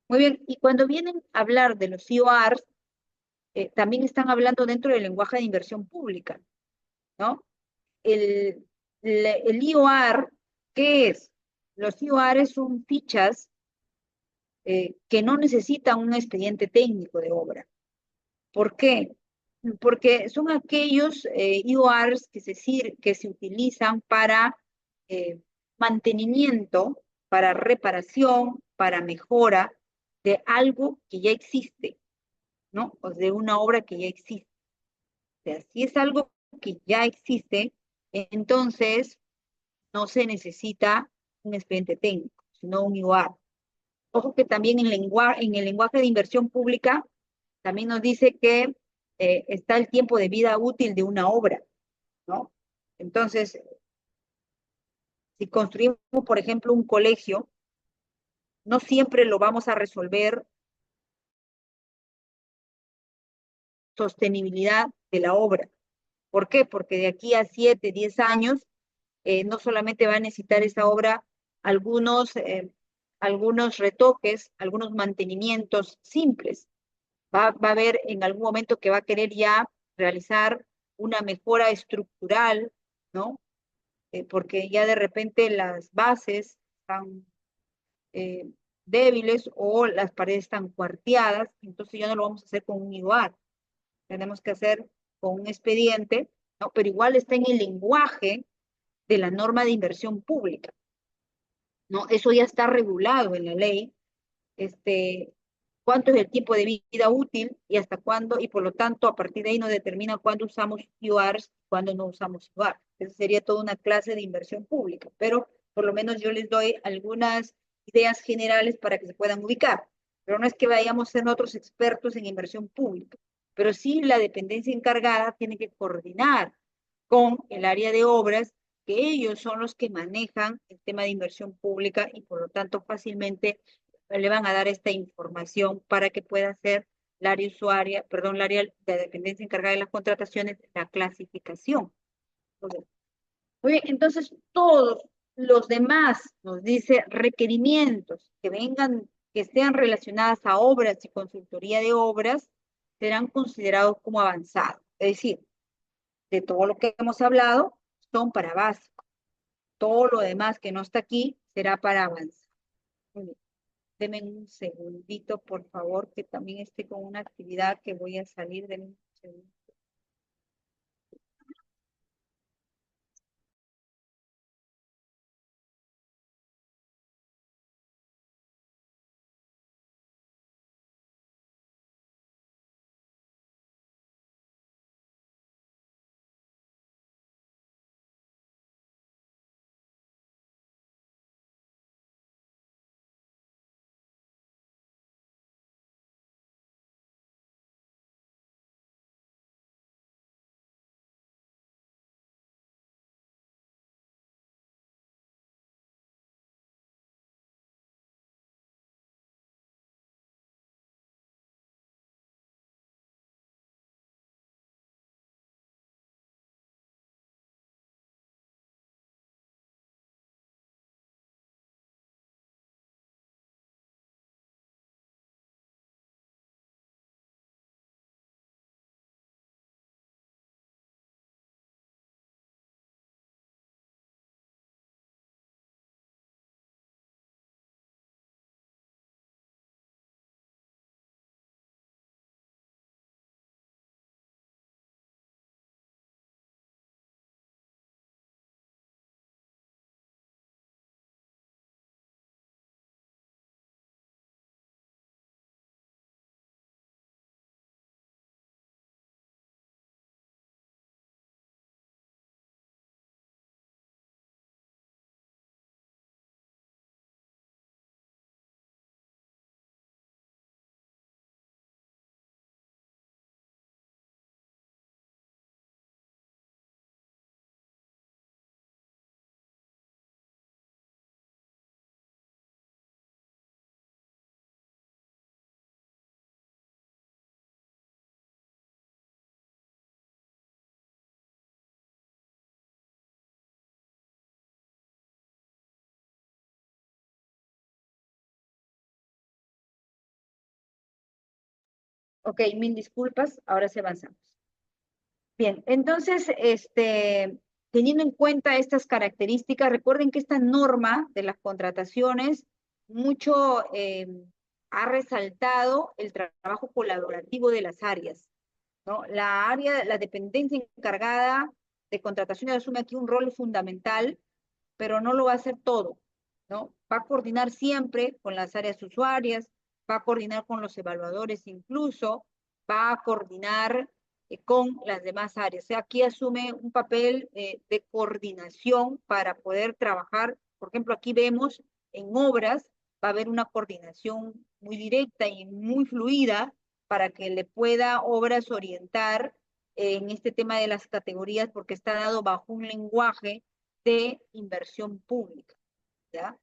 Muy bien, y cuando vienen a hablar de los IORs, también están hablando dentro del lenguaje de inversión pública, ¿no? El, el IOR, ¿qué es? Los IORs son fichas que no necesitan un expediente técnico de obra. ¿Por qué? Porque son aquellos IORs que se utilizan para eh, mantenimiento, para reparación, para mejora de algo que ya existe, ¿no? O de una obra que ya existe. O sea, si es algo que ya existe, entonces no se necesita un expediente técnico, sino un IOR. Ojo que también en el lenguaje de inversión pública también nos dice que está el tiempo de vida útil de una obra, ¿no? Entonces, si construimos, por ejemplo, un colegio, no siempre lo vamos a resolver sostenibilidad de la obra. ¿Por qué? Porque de aquí a 7, 10 años, no solamente va a necesitar esa obra algunos retoques, algunos mantenimientos simples. Va a haber en algún momento que va a querer ya realizar una mejora estructural, ¿no? Porque ya de repente las bases están eh, débiles o las paredes están cuarteadas, entonces ya no lo vamos a hacer con un IOAR, tenemos que hacer con un expediente, ¿no? Pero igual está en el lenguaje de la norma de inversión pública, ¿no? Eso ya está regulado en la ley, cuánto es el tiempo de vida útil y hasta cuándo, y por lo tanto a partir de ahí nos determina cuándo usamos IOARs, cuándo no usamos IOAR. Eso sería toda una clase de inversión pública, pero por lo menos yo les doy algunas ideas generales para que se puedan ubicar. pero no es que vayamos a ser nosotros expertos en inversión pública, pero sí la dependencia encargada tiene que coordinar con el área de obras, que ellos son los que manejan el tema de inversión pública y por lo tanto fácilmente le van a dar esta información para que pueda hacer la área usuaria, perdón, la área de dependencia encargada de las contrataciones, la clasificación. Muy bien, entonces todos los demás, nos dice, requerimientos que vengan, que estén relacionadas a obras y consultoría de obras, serán considerados como avanzados. Es decir, de todo lo que hemos hablado, son para básico. Todo lo demás que no está aquí será para avanzar. Muy bien. Denme un segundito, por favor, que también esté con una actividad que voy a salir de un segundo. Ok, mil disculpas, ahora sí avanzamos. Bien, entonces, teniendo en cuenta estas características, recuerden que esta norma de las contrataciones mucho ha resaltado el trabajo colaborativo de las áreas, ¿no? La área, la dependencia encargada de contrataciones asume aquí un rol fundamental, pero no lo va a hacer todo, ¿no? Va a coordinar siempre con las áreas usuarias, va a coordinar con los evaluadores incluso, va a coordinar con las demás áreas. O sea, aquí asume un papel de coordinación para poder trabajar. Por ejemplo, aquí vemos en obras, va a haber una coordinación muy directa y muy fluida para que le pueda obras orientar en este tema de las categorías porque está dado bajo un lenguaje de inversión pública, ¿ya?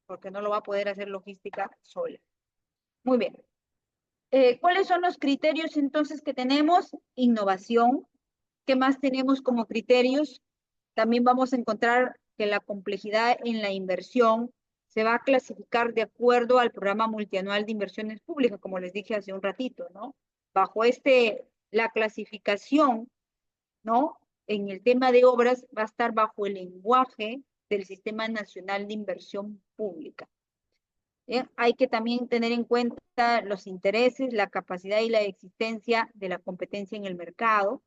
Porque no lo va a poder hacer logística sola. Muy bien. ¿Cuáles son los criterios entonces que tenemos? Innovación. ¿Qué más tenemos como criterios? También vamos a encontrar que la complejidad en la inversión se va a clasificar de acuerdo al programa multianual de inversiones públicas, como les dije hace un ratito, ¿no? Bajo la clasificación, ¿no? En el tema de obras va a estar bajo el lenguaje del Sistema Nacional de Inversión Pública. Hay que también tener en cuenta los intereses, la capacidad y la existencia de la competencia en el mercado.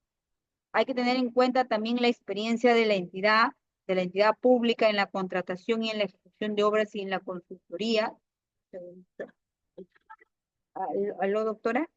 Hay que tener en cuenta también la experiencia de la entidad pública en la contratación y en la ejecución de obras y en la consultoría. ¿Aló, doctora?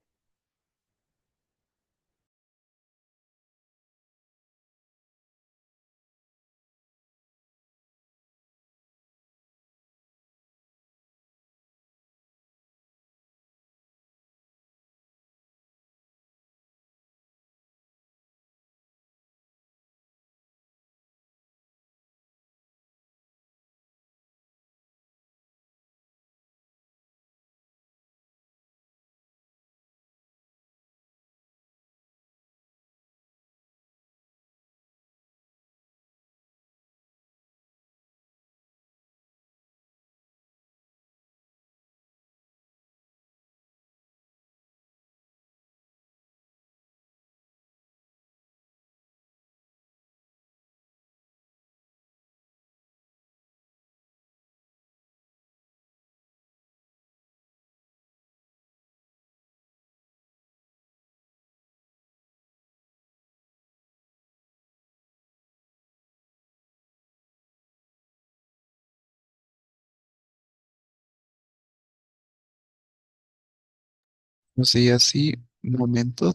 Sí, así, un momento.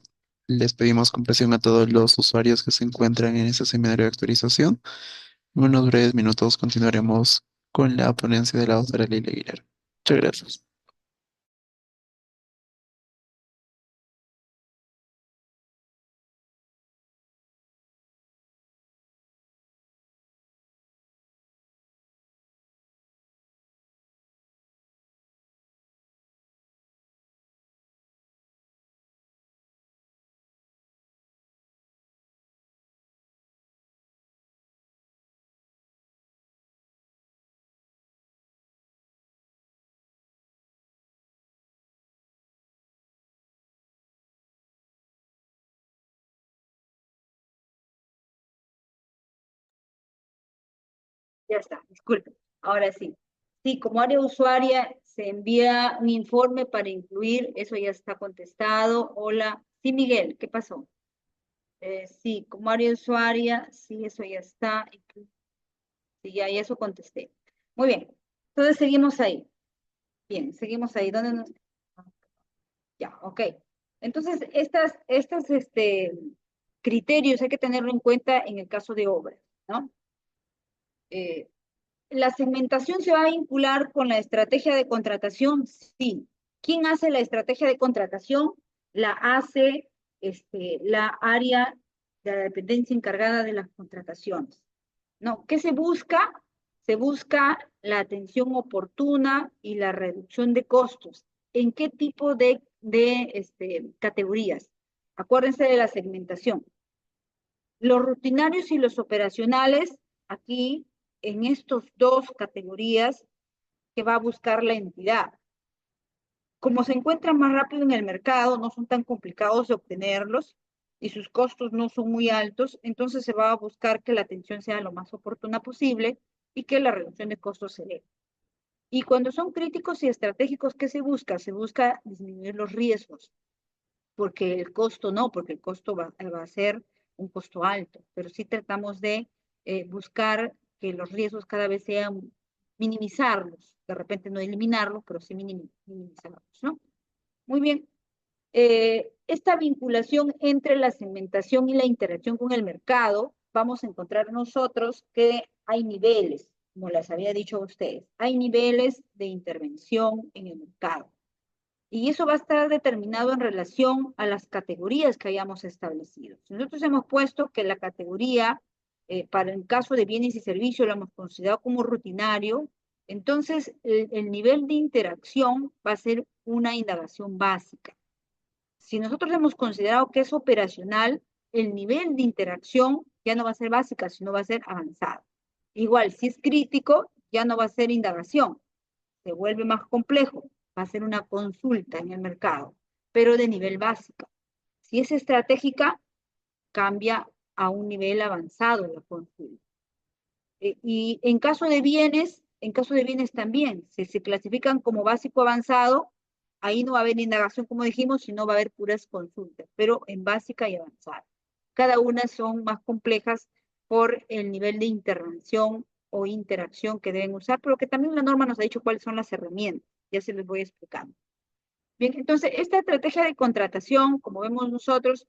Les pedimos comprensión a todos los usuarios que se encuentran en este seminario de actualización. En unos breves minutos continuaremos con la ponencia de la doctora Lila Aguilar. Muchas gracias. Ya está, disculpe. Ahora sí. Sí, como área usuaria se envía un informe para incluir, eso ya está contestado. Hola. Sí, Miguel, ¿qué pasó? Sí, como área usuaria, sí, eso ya está. Sí, ya, y eso contesté. Muy bien. Entonces seguimos ahí. Bien, seguimos ahí. ¿Dónde nos... Ya, ok. Entonces, criterios hay que tenerlo en cuenta en el caso de obras, ¿no? Eh, ¿La segmentación se va a vincular con la estrategia de contratación? Sí. ¿Quién hace la estrategia de contratación? La hace la área de la dependencia encargada de las contrataciones. ¿No? ¿Qué se busca? Se busca la atención oportuna y la reducción de costos. ¿En qué tipo de categorías? Acuérdense de la segmentación. Los rutinarios y los operacionales, aquí en estos dos categorías que va a buscar la entidad. Como se encuentran más rápido en el mercado, no son tan complicados de obtenerlos y sus costos no son muy altos, entonces se va a buscar que la atención sea lo más oportuna posible y que la reducción de costos se dé. Y cuando son críticos y estratégicos, ¿qué se busca? Se busca disminuir los riesgos, porque el costo no, porque el costo va a ser un costo alto, pero sí tratamos de buscar que los riesgos cada vez sean minimizarlos, de repente no eliminarlos, pero sí minimizarlos, ¿no? Muy bien. Esta vinculación entre la segmentación y la interacción con el mercado, vamos a encontrar nosotros que hay niveles, como les había dicho a ustedes, hay niveles de intervención en el mercado. Y eso va a estar determinado en relación a las categorías que hayamos establecido. Si nosotros hemos puesto que la categoría, para el caso de bienes y servicios, la hemos considerado como rutinario, entonces el nivel de interacción va a ser una indagación básica. Si nosotros hemos considerado que es operacional, el nivel de interacción ya no va a ser básica, sino va a ser avanzada. Igual, si es crítico, ya no va a ser indagación, se vuelve más complejo, va a ser una consulta en el mercado, pero de nivel básico. Si es estratégica, cambia a un nivel avanzado en la consulta. Y en caso de bienes también, si se clasifican como básico avanzado, ahí no va a haber indagación, como dijimos, sino va a haber puras consultas, pero en básica y avanzada. Cada una son más complejas por el nivel de intervención o interacción que deben usar, pero que también la norma nos ha dicho cuáles son las herramientas. Ya se les voy explicando. Bien, entonces, esta estrategia de contratación, como vemos nosotros,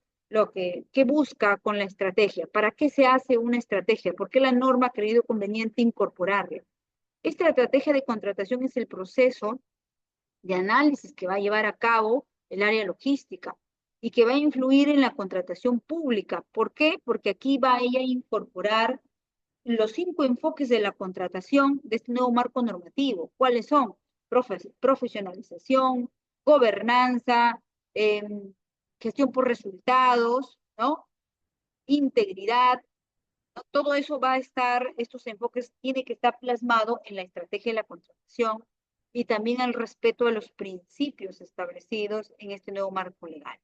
¿qué busca con la estrategia? ¿Para qué se hace una estrategia? ¿Por qué la norma ha creído conveniente incorporarla? Esta estrategia de contratación es el proceso de análisis que va a llevar a cabo el área logística y que va a influir en la contratación pública. ¿Por qué? Porque aquí va ella a incorporar los 5 enfoques de la contratación de este nuevo marco normativo. ¿Cuáles son? Profesionalización, gobernanza, eh, gestión por resultados, ¿no? Integridad, ¿no? Todo eso va a estar, estos enfoques tiene que estar plasmado en la estrategia de la contratación y también al respeto a los principios establecidos en este nuevo marco legal,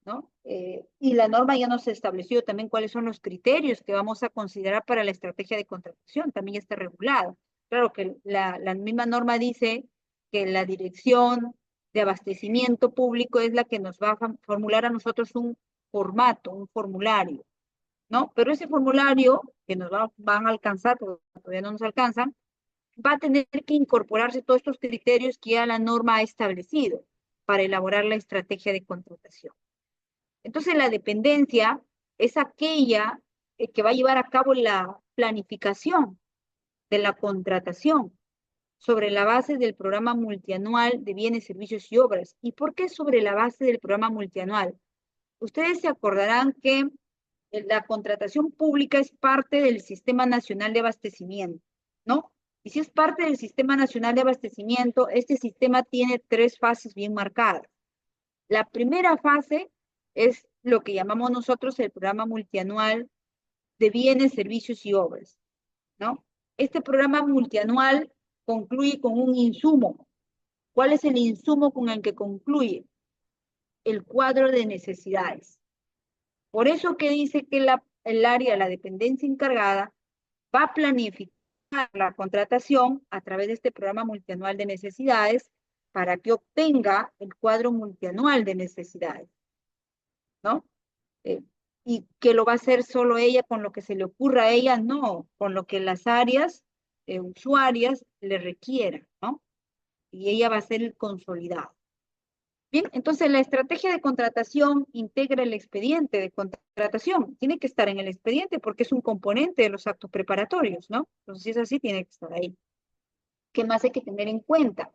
¿no? Y la norma ya nos estableció también cuáles son los criterios que vamos a considerar para la estrategia de contratación, también está regulado. Claro que la misma norma dice que la dirección de abastecimiento público es la que nos va a formular a nosotros un formato, un formulario, ¿no? Pero ese formulario que van a alcanzar, porque todavía no nos alcanzan, va a tener que incorporarse todos estos criterios que ya la norma ha establecido. para elaborar la estrategia de contratación. Entonces, la dependencia es aquella que va a llevar a cabo la planificación de la contratación sobre la base del programa multianual de bienes, servicios y obras. ¿Y por qué sobre la base del programa multianual? Ustedes se acordarán que la contratación pública es parte del Sistema Nacional de Abastecimiento, ¿no? Y si es parte del Sistema Nacional de Abastecimiento, este sistema tiene 3 fases bien marcadas. La primera fase es lo que llamamos nosotros el programa multianual de bienes, servicios y obras, ¿no? Este programa multianual concluye con un insumo. ¿Cuál es el insumo con el que concluye? El cuadro de necesidades. Por eso que dice que el área, la dependencia encargada, va a planificar la contratación a través de este programa multianual de necesidades para que obtenga el cuadro multianual de necesidades, ¿no? Eh, y que lo va a hacer solo ella con lo que se le ocurra a ella, no, con lo que las áreas usuarias le requieran, ¿no? Y ella va a ser el consolidado. Bien, entonces la estrategia de contratación integra el expediente de contratación. Tiene que estar en el expediente porque es un componente de los actos preparatorios, ¿no? Entonces, si es así, tiene que estar ahí. ¿Qué más hay que tener en cuenta?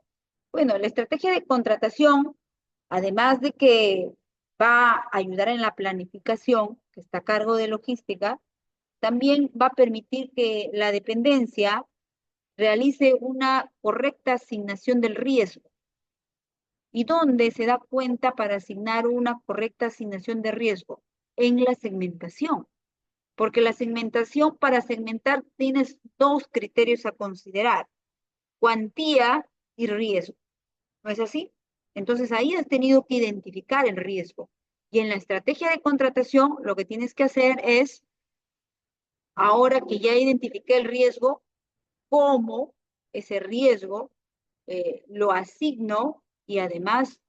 Bueno, la estrategia de contratación, además de que va a ayudar en la planificación, que está a cargo de logística, también va a permitir que la dependencia realice una correcta asignación del riesgo. ¿Y dónde se da cuenta para asignar una correcta asignación de riesgo? En la segmentación. Porque la segmentación, para segmentar, tienes 2 criterios a considerar: cuantía y riesgo. ¿No es así? Entonces ahí has tenido que identificar el riesgo. Y en la estrategia de contratación, lo que tienes que hacer es, ahora que ya identifiqué el riesgo, cómo ese riesgo lo asigno y además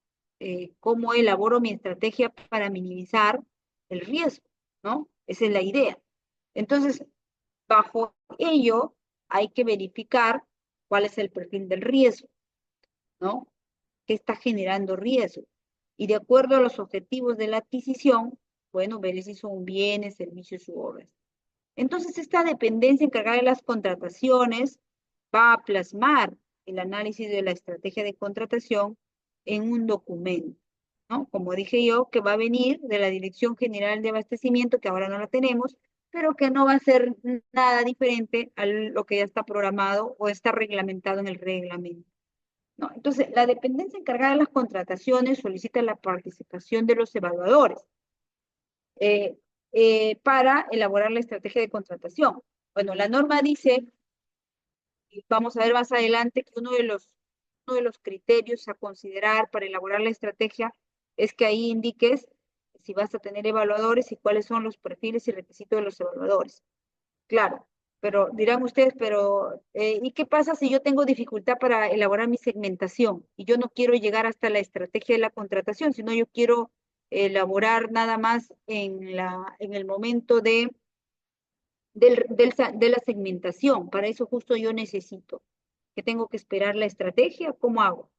cómo elaboro mi estrategia para minimizar el riesgo, ¿no? Esa es la idea. Entonces, bajo ello hay que verificar cuál es el perfil del riesgo, ¿no? ¿Qué está generando riesgo? Y de acuerdo a los objetivos de la adquisición, bueno, ver si son bienes, servicios u obras. Entonces, esta dependencia encargada de las contrataciones va a plasmar el análisis de la estrategia de contratación en un documento, ¿no? Como dije yo, que va a venir de la Dirección General de Abastecimiento, que ahora no la tenemos, pero que no va a ser nada diferente a lo que ya está programado o está reglamentado en el reglamento, ¿no? Entonces, la dependencia encargada de las contrataciones solicita la participación de los evaluadores eh, para elaborar la estrategia de contratación. Bueno, la norma dice, y vamos a ver más adelante, que uno de los criterios a considerar para elaborar la estrategia es que ahí indiques si vas a tener evaluadores y cuáles son los perfiles y requisitos de los evaluadores. Claro, pero dirán ustedes, pero ¿y qué pasa si yo tengo dificultad para elaborar mi segmentación y yo no quiero llegar hasta la estrategia de la contratación, sino yo quiero elaborar nada más en el momento de la segmentación? Para eso justo yo necesito que tengo que esperar la estrategia. ¿Cómo hago?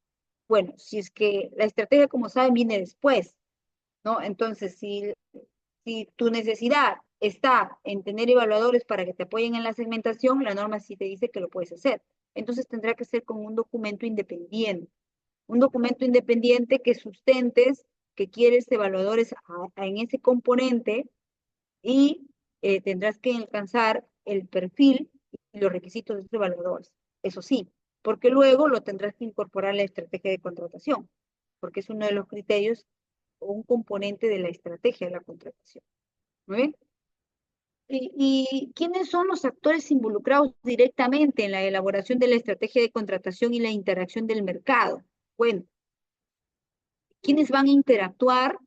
Bueno, si es que la estrategia, como saben, viene después, ¿no? Entonces, si tu necesidad está en tener evaluadores para que te apoyen en la segmentación, la norma sí te dice que lo puedes hacer. Entonces tendrá que ser con un documento independiente que sustentes que quieres evaluadores en ese componente y tendrás que alcanzar el perfil y los requisitos de estos evaluadores. Eso sí, porque luego lo tendrás que incorporar a la estrategia de contratación, porque es uno de los criterios o un componente de la estrategia de la contratación. ¿Muy bien? ¿Y quiénes son los actores involucrados directamente en la elaboración de la estrategia de contratación y la interacción del mercado? Bueno, ¿quiénes van a interactuar?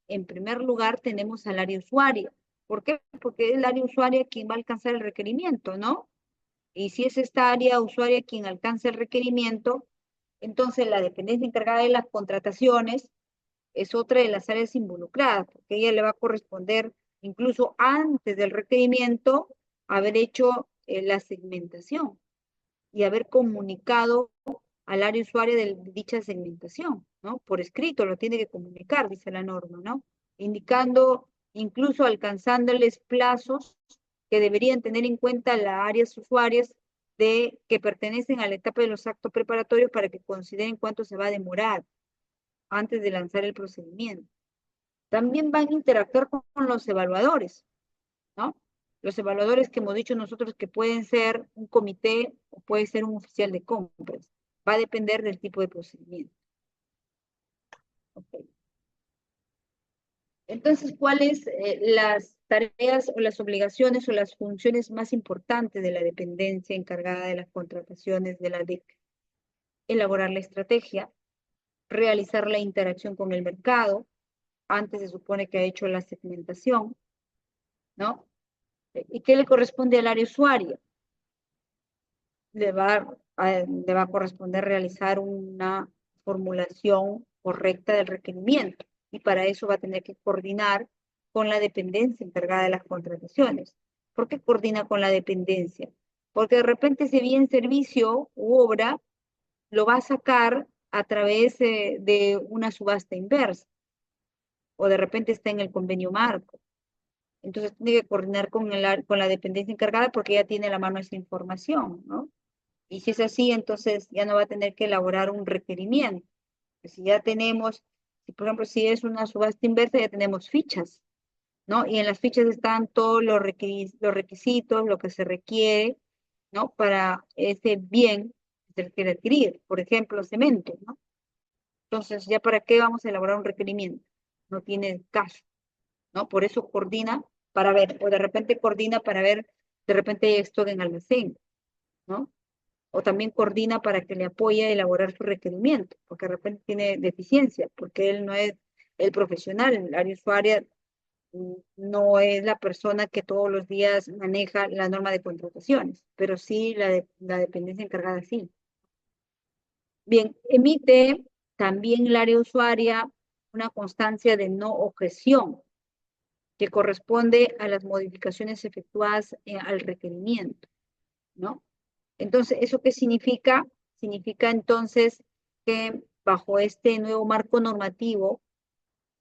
En primer lugar, tenemos al área usuaria. ¿Por qué? Porque es el área usuaria quien va a alcanzar el requerimiento, ¿no? Y si es esta área usuaria quien alcanza el requerimiento, entonces la dependencia encargada de las contrataciones es otra de las áreas involucradas, porque ella le va a corresponder, incluso antes del requerimiento, haber hecho la segmentación y haber comunicado al área usuaria de dicha segmentación. ¿no? Por escrito lo tiene que comunicar, dice la norma, ¿no? Indicando, incluso alcanzándoles plazos que deberían tener en cuenta las áreas usuarias que pertenecen a la etapa de los actos preparatorios para que consideren cuánto se va a demorar antes de lanzar el procedimiento. También van a interactuar con los evaluadores, ¿no? Los evaluadores que hemos dicho nosotros que pueden ser un comité o puede ser un oficial de compras. Va a depender del tipo de procedimiento. Okay. Entonces, ¿cuáles las tareas o las obligaciones o las funciones más importantes de la dependencia encargada de las contrataciones de la DIC? Elaborar la estrategia, realizar la interacción con el mercado, antes se supone que ha hecho la segmentación, ¿no? ¿Y qué le corresponde al área usuaria? Le va a corresponder realizar una formulación correcta del requerimiento y para eso va a tener que coordinar con la dependencia encargada de las contrataciones. ¿Por qué coordina con la dependencia? Porque de repente ese bien, servicio u obra lo va a sacar a través de una subasta inversa o de repente está en el convenio marco. Entonces tiene que coordinar con la dependencia encargada porque ya tiene a la mano esa información, ¿no? Y si es así, entonces ya no va a tener que elaborar un requerimiento. Si ya tenemos, si por ejemplo, si es una subasta inversa, ya tenemos fichas, ¿no? Y en las fichas están todos los requisitos, lo que se requiere, ¿no? Para ese bien que se quiere adquirir, por ejemplo, cemento, ¿no? Entonces, ¿ya para qué vamos a elaborar un requerimiento? No tiene caso, ¿no? Por eso coordina para ver, o de repente coordina para ver, de repente hay stock en almacén, ¿no? O también coordina para que le apoye a elaborar su requerimiento, porque de repente tiene deficiencia, porque él no es el profesional, el área usuaria no es la persona que todos los días maneja la norma de contrataciones, pero sí la dependencia encargada sí. Bien, emite también el área usuaria una constancia de no objeción que corresponde a las modificaciones efectuadas al requerimiento, ¿no? Entonces, ¿eso qué significa? Significa entonces que bajo este nuevo marco normativo,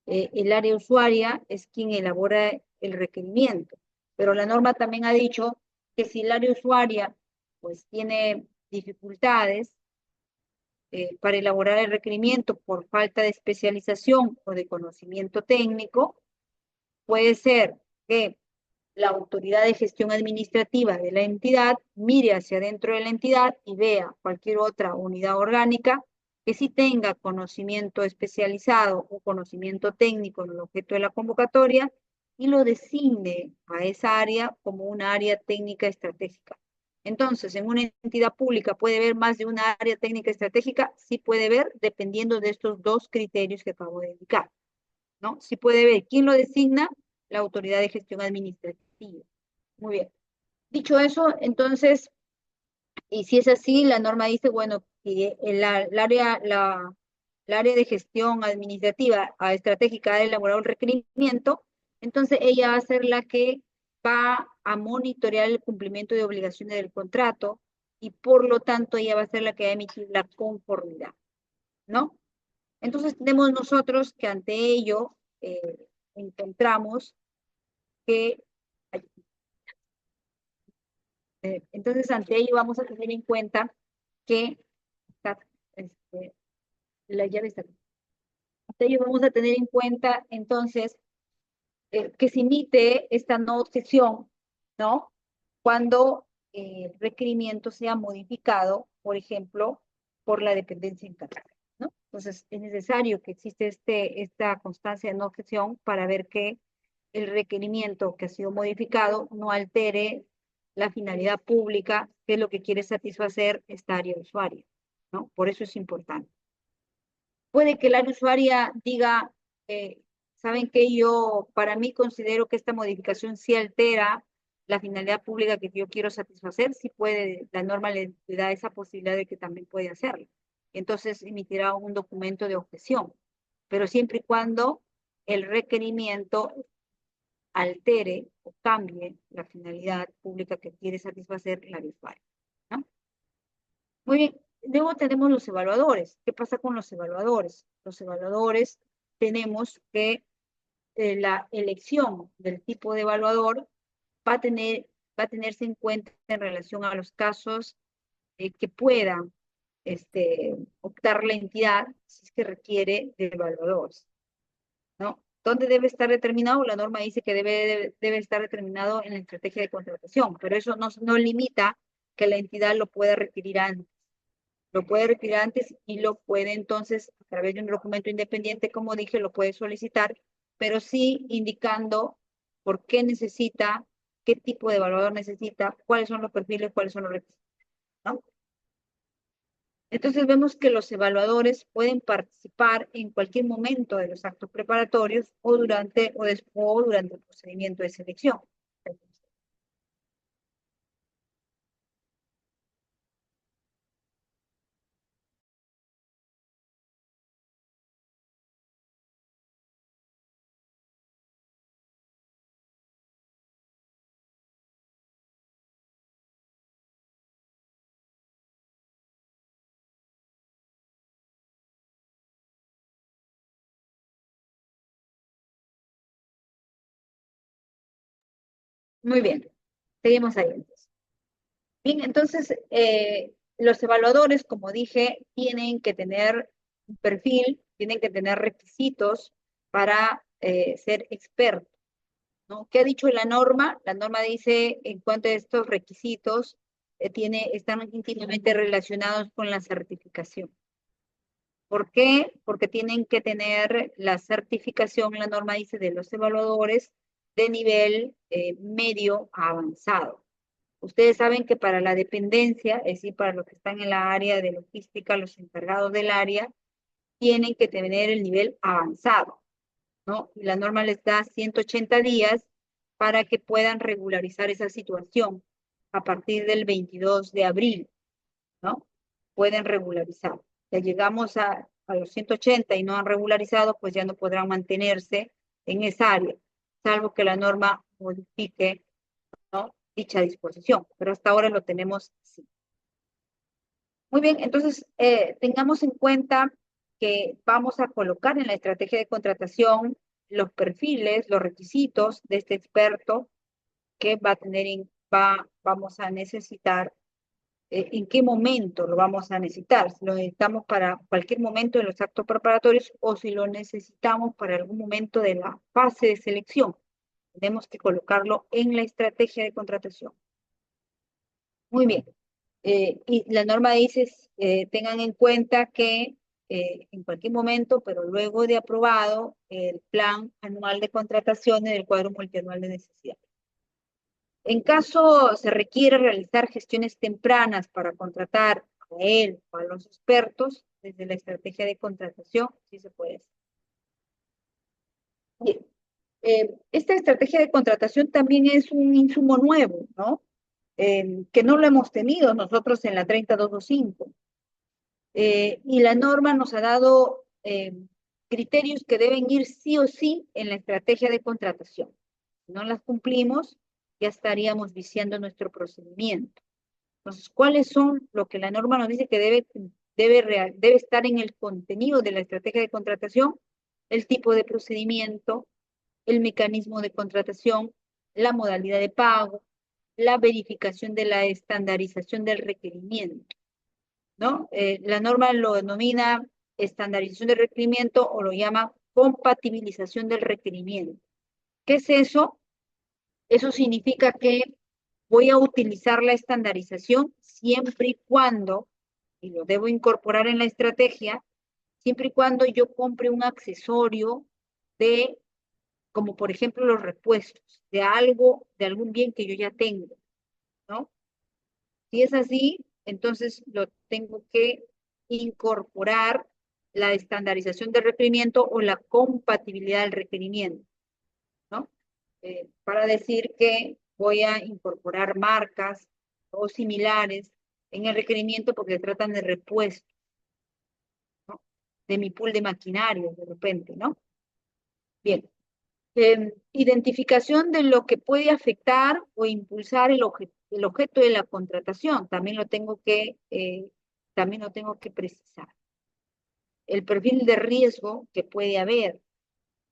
el área usuaria es quien elabora el requerimiento. Pero la norma también ha dicho que si el área usuaria pues tiene dificultades para elaborar el requerimiento por falta de especialización o de conocimiento técnico, puede ser que la autoridad de gestión administrativa de la entidad mire hacia dentro de la entidad y vea cualquier otra unidad orgánica que sí tenga conocimiento especializado o conocimiento técnico en el objeto de la convocatoria y lo designe a esa área como una área técnica estratégica. Entonces, en una entidad pública puede haber más de una área técnica estratégica, sí puede ver, dependiendo de estos dos criterios que acabo de indicar, ¿no? Sí puede ver quién lo designa, la autoridad de gestión administrativa. Muy bien. Dicho eso, entonces, y si es así, la norma dice, bueno, que el área de gestión administrativa estratégica ha elaborado un requerimiento, entonces ella va a ser la que va a monitorear el cumplimiento de obligaciones del contrato y por lo tanto ella va a ser la que va a emitir la conformidad, ¿no? Entonces tenemos nosotros que ante ello encontramos que entonces, ante ello vamos a tener en cuenta que este, la llave está aquí. Ante ello vamos a tener en cuenta, entonces, que se emite esta no objeción, ¿no? Cuando el requerimiento sea modificado, por ejemplo, por la dependencia encargada, ¿no? Entonces, es necesario que existe esta constancia de no objeción para ver que el requerimiento que ha sido modificado no altere la finalidad pública, que es lo que quiere satisfacer esta área usuaria, ¿no? Por eso es importante. Puede que el área usuaria diga, ¿saben qué? Yo, para mí, considero que esta modificación sí altera la finalidad pública que yo quiero satisfacer, sí puede, la norma le da esa posibilidad de que también puede hacerlo. Entonces emitirá un documento de objeción, pero siempre y cuando el requerimiento altere o cambie la finalidad pública que quiere satisfacer la usuario, ¿no? Muy bien, Luego tenemos los evaluadores. ¿Qué pasa con los evaluadores? Los evaluadores tenemos que la elección del tipo de evaluador va a tener, va a tenerse en cuenta en relación a los casos que pueda optar la entidad si es que requiere de evaluadores, ¿no? ¿Dónde debe estar determinado? La norma dice que debe estar determinado en la estrategia de contratación, pero eso no limita que la entidad lo pueda requerir antes. Lo puede retirar antes y lo puede entonces, a través de un documento independiente, como dije, lo puede solicitar, pero sí indicando por qué necesita, qué tipo de evaluador necesita, cuáles son los perfiles, cuáles son los requisitos, ¿no? Entonces vemos que los evaluadores pueden participar en cualquier momento de los actos preparatorios o durante el procedimiento de selección. Muy bien, seguimos ahí entonces. Bien, entonces los evaluadores, como dije, tienen que tener un perfil, tienen que tener requisitos para ser expertos, ¿no? ¿Qué ha dicho la norma? La norma dice en cuanto a estos requisitos, están íntimamente relacionados con la certificación. ¿Por qué? Porque tienen que tener la certificación, la norma dice, de los evaluadores de nivel medio a avanzado. Ustedes saben que para la dependencia, es decir, para los que están en la área de logística, los encargados del área, tienen que tener el nivel avanzado, ¿no? Y la norma les da 180 días para que puedan regularizar esa situación a partir del 22 de abril, ¿no? Pueden regularizar. Ya llegamos a los 180 y no han regularizado, pues ya no podrán mantenerse en esa área, salvo que la norma modifique, ¿no?, dicha disposición, pero hasta ahora lo tenemos así. Muy bien, entonces tengamos en cuenta que vamos a colocar en la estrategia de contratación los perfiles, los requisitos de este experto que va a tener, vamos a necesitar, en qué momento lo vamos a necesitar, si lo necesitamos para cualquier momento de los actos preparatorios o si lo necesitamos para algún momento de la fase de selección. Tenemos que colocarlo en la estrategia de contratación. Muy bien. Y la norma dice, tengan en cuenta que en cualquier momento, pero luego de aprobado el plan anual de contrataciones del cuadro multianual de necesidad. En caso se requiere realizar gestiones tempranas para contratar a él o a los expertos, desde la estrategia de contratación, sí se puede hacer. Bien. Esta estrategia de contratación también es un insumo nuevo, ¿no? Que no lo hemos tenido nosotros en la 30225. Y la norma nos ha dado criterios que deben ir sí o sí en la estrategia de contratación. Si no las cumplimos, ya estaríamos viciando nuestro procedimiento. Entonces, ¿cuáles son lo que la norma nos dice que debe estar en el contenido de la estrategia de contratación? El tipo de procedimiento, el mecanismo de contratación, la modalidad de pago, la verificación de la estandarización del requerimiento, ¿no? La norma lo denomina estandarización del requerimiento o lo llama compatibilización del requerimiento. ¿Qué es eso? Eso significa que voy a utilizar la estandarización siempre y cuando, y lo debo incorporar en la estrategia, siempre y cuando yo compre un accesorio de, como por ejemplo los repuestos, de algo, de algún bien que yo ya tengo, ¿no? Si es así, entonces lo tengo que incorporar la estandarización del requerimiento o la compatibilidad del requerimiento, ¿no? Para decir que voy a incorporar marcas o similares en el requerimiento porque tratan de repuesto, ¿no?, de mi pool de maquinaria de repente, ¿no? Bien. Identificación de lo que puede afectar o impulsar el objeto de la contratación. También lo tengo que también lo tengo que precisar. El perfil de riesgo que puede haber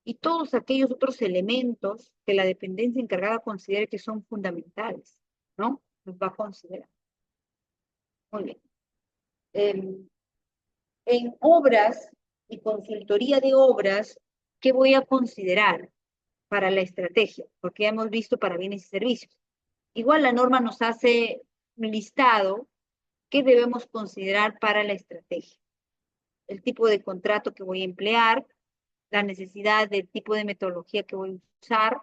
y todos aquellos otros elementos que la dependencia encargada considere que son fundamentales, ¿no? Los va a considerar. Muy bien. En obras y consultoría de obras, ¿qué voy a considerar para la estrategia? Porque ya hemos visto para bienes y servicios. Igual la norma nos hace un listado que debemos considerar para la estrategia. El tipo de contrato que voy a emplear, la necesidad del tipo de metodología que voy a usar,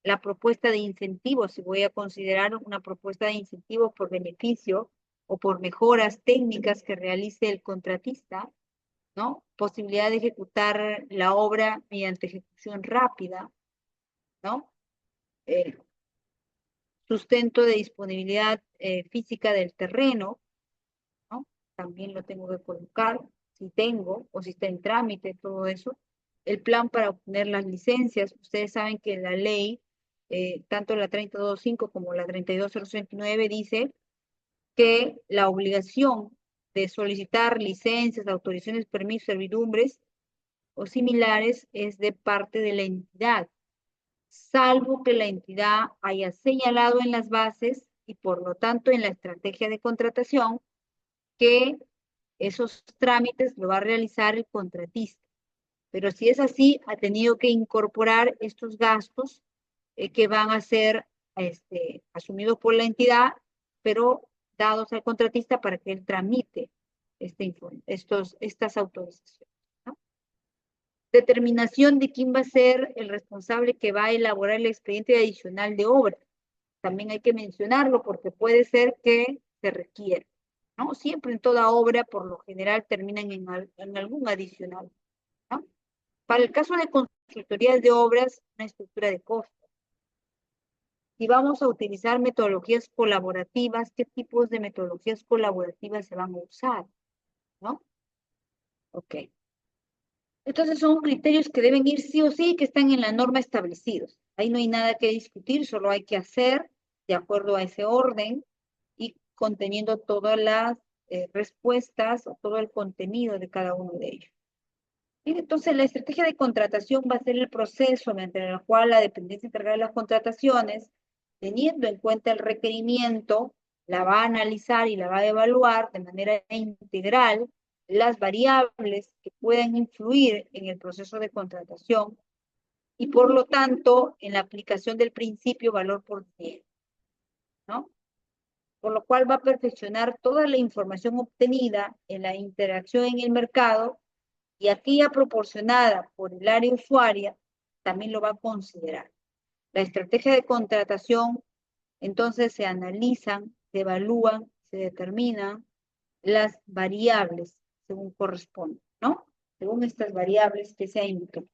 la propuesta de incentivos, si voy a considerar una propuesta de incentivos por beneficio o por mejoras técnicas que realice el contratista, ¿no? Posibilidad de ejecutar la obra mediante ejecución rápida, ¿no? Eh, Sustento de disponibilidad física del terreno, ¿no? También lo tengo que colocar, si tengo o si está en trámite, todo eso. El plan para obtener las licencias. Ustedes saben que la ley, tanto la 32.5 como la 32.069, dice que la obligación de solicitar licencias, autorizaciones, permisos, servidumbres o similares es de parte de la entidad, salvo que la entidad haya señalado en las bases y por lo tanto en la estrategia de contratación que esos trámites lo va a realizar el contratista. Pero si es así, ha tenido que incorporar estos gastos que van a ser asumidos por la entidad, pero dados al contratista para que él tramite estas autorizaciones, ¿no? Determinación de quién va a ser el responsable que va a elaborar el expediente adicional de obra. También hay que mencionarlo porque puede ser que se requiera, ¿no? Siempre en toda obra, por lo general, terminan en algún adicional, ¿no? Para el caso de consultorías de obras, una estructura de costos. Si vamos a utilizar metodologías colaborativas, ¿qué tipos de metodologías colaborativas se van a usar? ¿No? Ok. Entonces son criterios que deben ir sí o sí, que están en la norma establecidos. Ahí no hay nada que discutir, solo hay que hacer de acuerdo a ese orden y conteniendo todas las respuestas o todo el contenido de cada uno de ellos. Bien, entonces la estrategia de contratación va a ser el proceso mediante el cual la dependencia encargada de las contrataciones, teniendo en cuenta el requerimiento, la va a analizar y la va a evaluar de manera integral las variables que puedan influir en el proceso de contratación y por lo tanto en la aplicación del principio valor por dinero, ¿no? Por lo cual va a perfeccionar toda la información obtenida en la interacción en el mercado y aquella proporcionada por el área usuaria también lo va a considerar. La estrategia de contratación, entonces se analizan, se evalúan, se determinan las variables según corresponde, ¿no? Según estas variables que se ha indicado.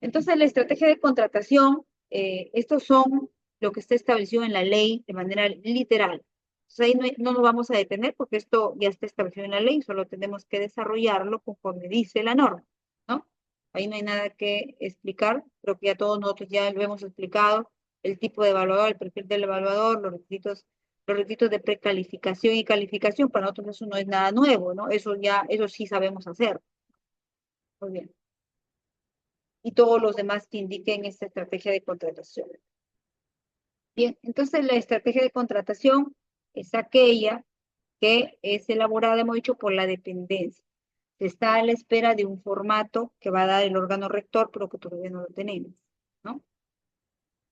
Entonces, la estrategia de contratación, estos son lo que está establecido en la ley de manera literal. Entonces, ahí no nos vamos a detener porque esto ya está establecido en la ley, solo tenemos que desarrollarlo conforme dice la norma, ¿no? Ahí no hay nada que explicar, creo que ya todos nosotros ya lo hemos explicado, el tipo de evaluador, el perfil del evaluador, los requisitos de precalificación y calificación, para nosotros eso no es nada nuevo, ¿no? Eso sí sabemos hacer. Muy bien. Y todos los demás que indiquen esta estrategia de contratación. Bien, entonces la estrategia de contratación es aquella que es elaborada, hemos dicho, por la dependencia. Se está a la espera de un formato que va a dar el órgano rector, pero que todavía no lo tenemos, ¿no?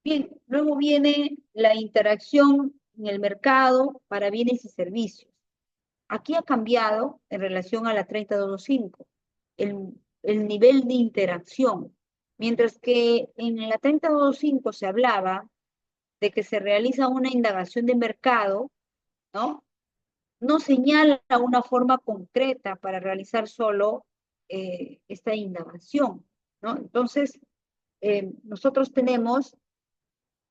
Bien, luego viene la interacción en el mercado para bienes y servicios. Aquí ha cambiado en relación a la 30.225 el nivel de interacción. Mientras que en la 30.225 se hablaba de que se realiza una indagación de mercado, ¿no? No señala una forma concreta para realizar solo esta indagación, ¿no? Entonces, nosotros tenemos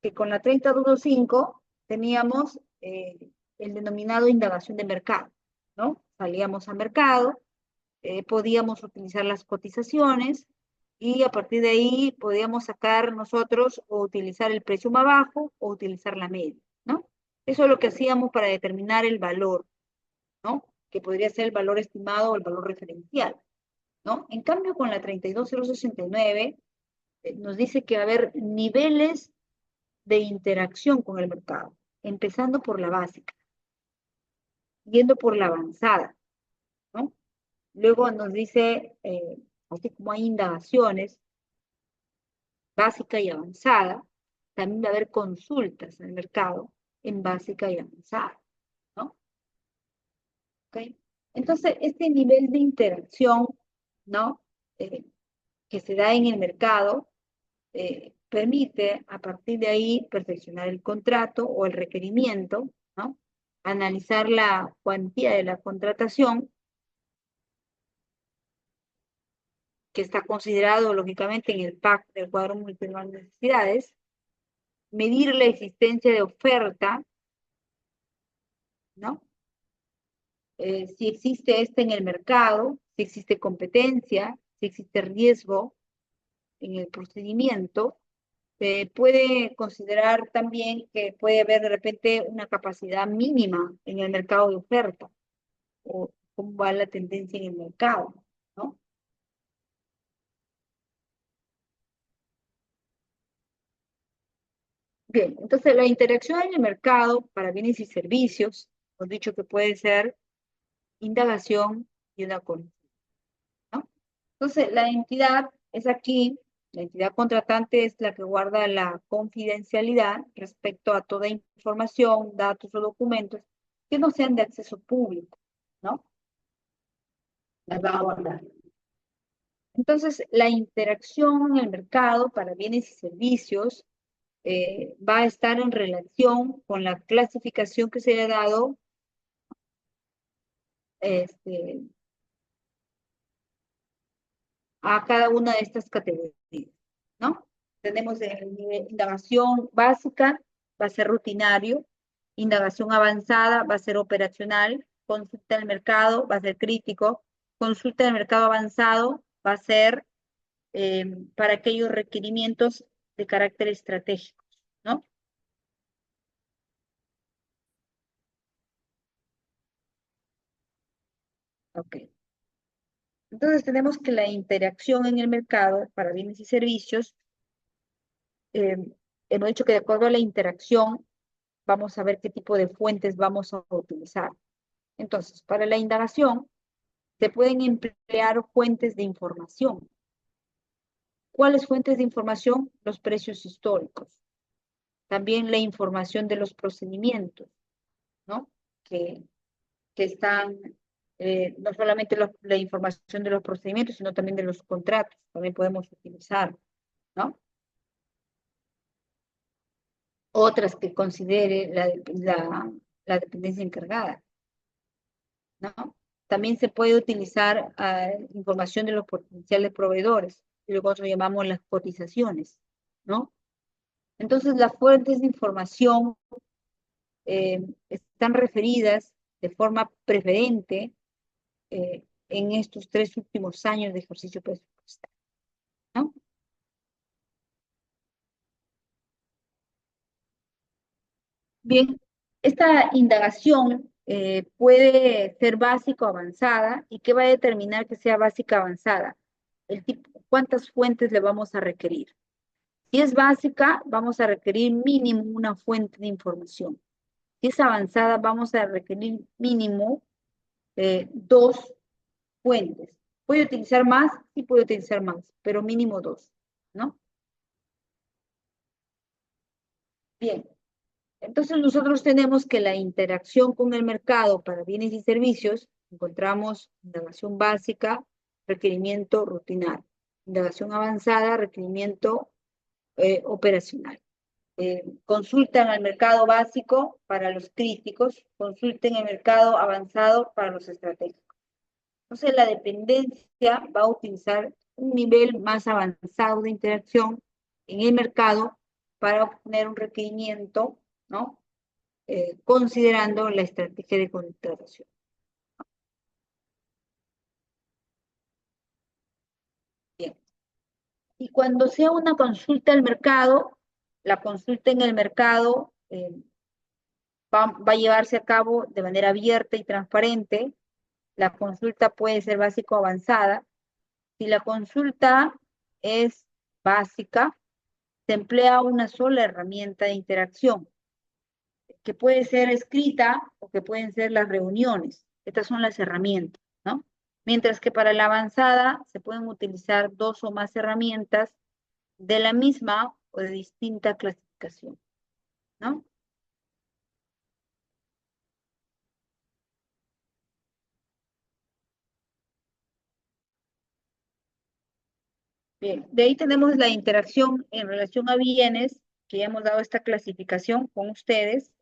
que con la 30.225 teníamos el denominado indagación de mercado, ¿no? Salíamos al mercado, podíamos utilizar las cotizaciones y a partir de ahí podíamos sacar nosotros o utilizar el precio más bajo o utilizar la media, ¿no? Eso es lo que hacíamos para determinar el valor. ¿no? Que podría ser el valor estimado o el valor referencial, ¿no? En cambio, con la 32069 nos dice que va a haber niveles de interacción con el mercado, empezando por la básica, yendo por la avanzada, ¿no? Luego nos dice, así como hay indagaciones, básica y avanzada, también va a haber consultas en el mercado en básica y avanzada, ¿no? ¿Ok? Entonces, este nivel de interacción, ¿no? Que se da en el mercado, permite a partir de ahí perfeccionar el contrato o el requerimiento, ¿no? Analizar la cuantía de la contratación, que está considerado lógicamente en el PAC del cuadro multianual de necesidades, medir la existencia de oferta, ¿no? Si existe este en el mercado, si existe competencia, si existe riesgo en el procedimiento. Se puede considerar también que puede haber de repente una capacidad mínima en el mercado de oferta o cómo va la tendencia en el mercado, ¿no? Bien, entonces la interacción en el mercado para bienes y servicios, hemos dicho que puede ser indagación y una consulta, ¿no? Entonces la entidad es aquí, la entidad contratante es la que guarda la confidencialidad respecto a toda información, datos o documentos que no sean de acceso público, ¿no? Las va a guardar. Entonces, la interacción en el mercado para bienes y servicios va a estar en relación con la clasificación que se le ha dado este, a cada una de estas categorías, ¿no? Tenemos el nivel de indagación básica, va a ser rutinario, indagación avanzada va a ser operacional, consulta del mercado va a ser crítico, consulta del mercado avanzado va a ser para aquellos requerimientos de carácter estratégico, ¿no? Ok. Entonces tenemos que la interacción en el mercado para bienes y servicios, eh, hemos dicho que de acuerdo a la interacción vamos a ver qué tipo de fuentes vamos a utilizar. Entonces, para la indagación se pueden emplear fuentes de información. ¿Cuáles fuentes de información? Los precios históricos. También la información de los procedimientos, ¿no? Que, que están, no solamente la información de los procedimientos, sino también de los contratos, también podemos utilizar, ¿no? Otras que considere la dependencia encargada, ¿no? También se puede utilizar información de los potenciales proveedores, y luego nosotros llamamos las cotizaciones, ¿no? Entonces, las fuentes de información están referidas de forma preferente en estos 3 últimos años de ejercicio presupuestario, ¿no? Bien, esta indagación puede ser básica o avanzada. ¿Y qué va a determinar que sea básica o avanzada? El tipo, ¿cuántas fuentes le vamos a requerir? Si es básica, vamos a requerir mínimo una fuente de información. Si es avanzada, vamos a requerir mínimo 2 fuentes. ¿Puede utilizar más? Sí, puede utilizar más, pero mínimo 2, ¿no? Bien, entonces nosotros tenemos que la interacción con el mercado para bienes y servicios, encontramos indagación básica, requerimiento rutinario, indagación avanzada, requerimiento operacional. Consulta en el mercado básico para los críticos, consulta en el mercado avanzado para los estratégicos. Entonces la dependencia va a utilizar un nivel más avanzado de interacción en el mercado para obtener un requerimiento, ¿no? Considerando la estrategia de contratación. Bien. Y cuando sea una consulta al mercado, la consulta en el mercado va a llevarse a cabo de manera abierta y transparente. La consulta puede ser básica o avanzada. Si la consulta es básica, se emplea una sola herramienta de interacción, que puede ser escrita o que pueden ser las reuniones. Estas son las herramientas, ¿no? Mientras que para la avanzada se pueden utilizar dos o más herramientas de la misma o de distinta clasificación, ¿no? Bien, de ahí tenemos la interacción en relación a bienes, que ya hemos dado esta clasificación con ustedes.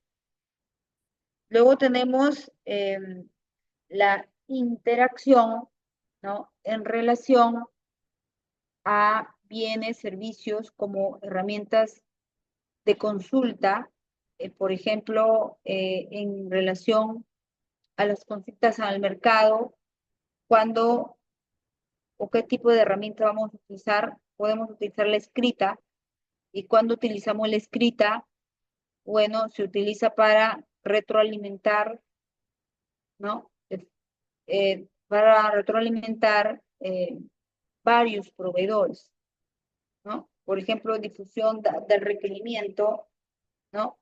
Luego tenemos la interacción, ¿no? En relación a bienes, servicios como herramientas de consulta, por ejemplo, en relación a las consultas al mercado, cuando o qué tipo de herramienta vamos a utilizar, podemos utilizar la escrita y cuando utilizamos la escrita, bueno, se utiliza para retroalimentar, ¿no? Para retroalimentar varios proveedores, ¿no? Por ejemplo, difusión del requerimiento, ¿no?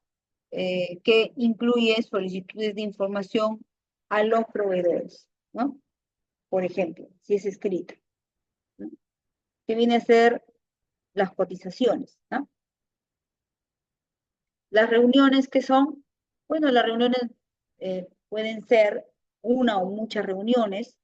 Que incluye solicitudes de información a los proveedores, ¿no? Por ejemplo, si es escrita, ¿no? Que viene a ser las cotizaciones, ¿no? Las reuniones que son, bueno, las reuniones pueden ser una o muchas reuniones,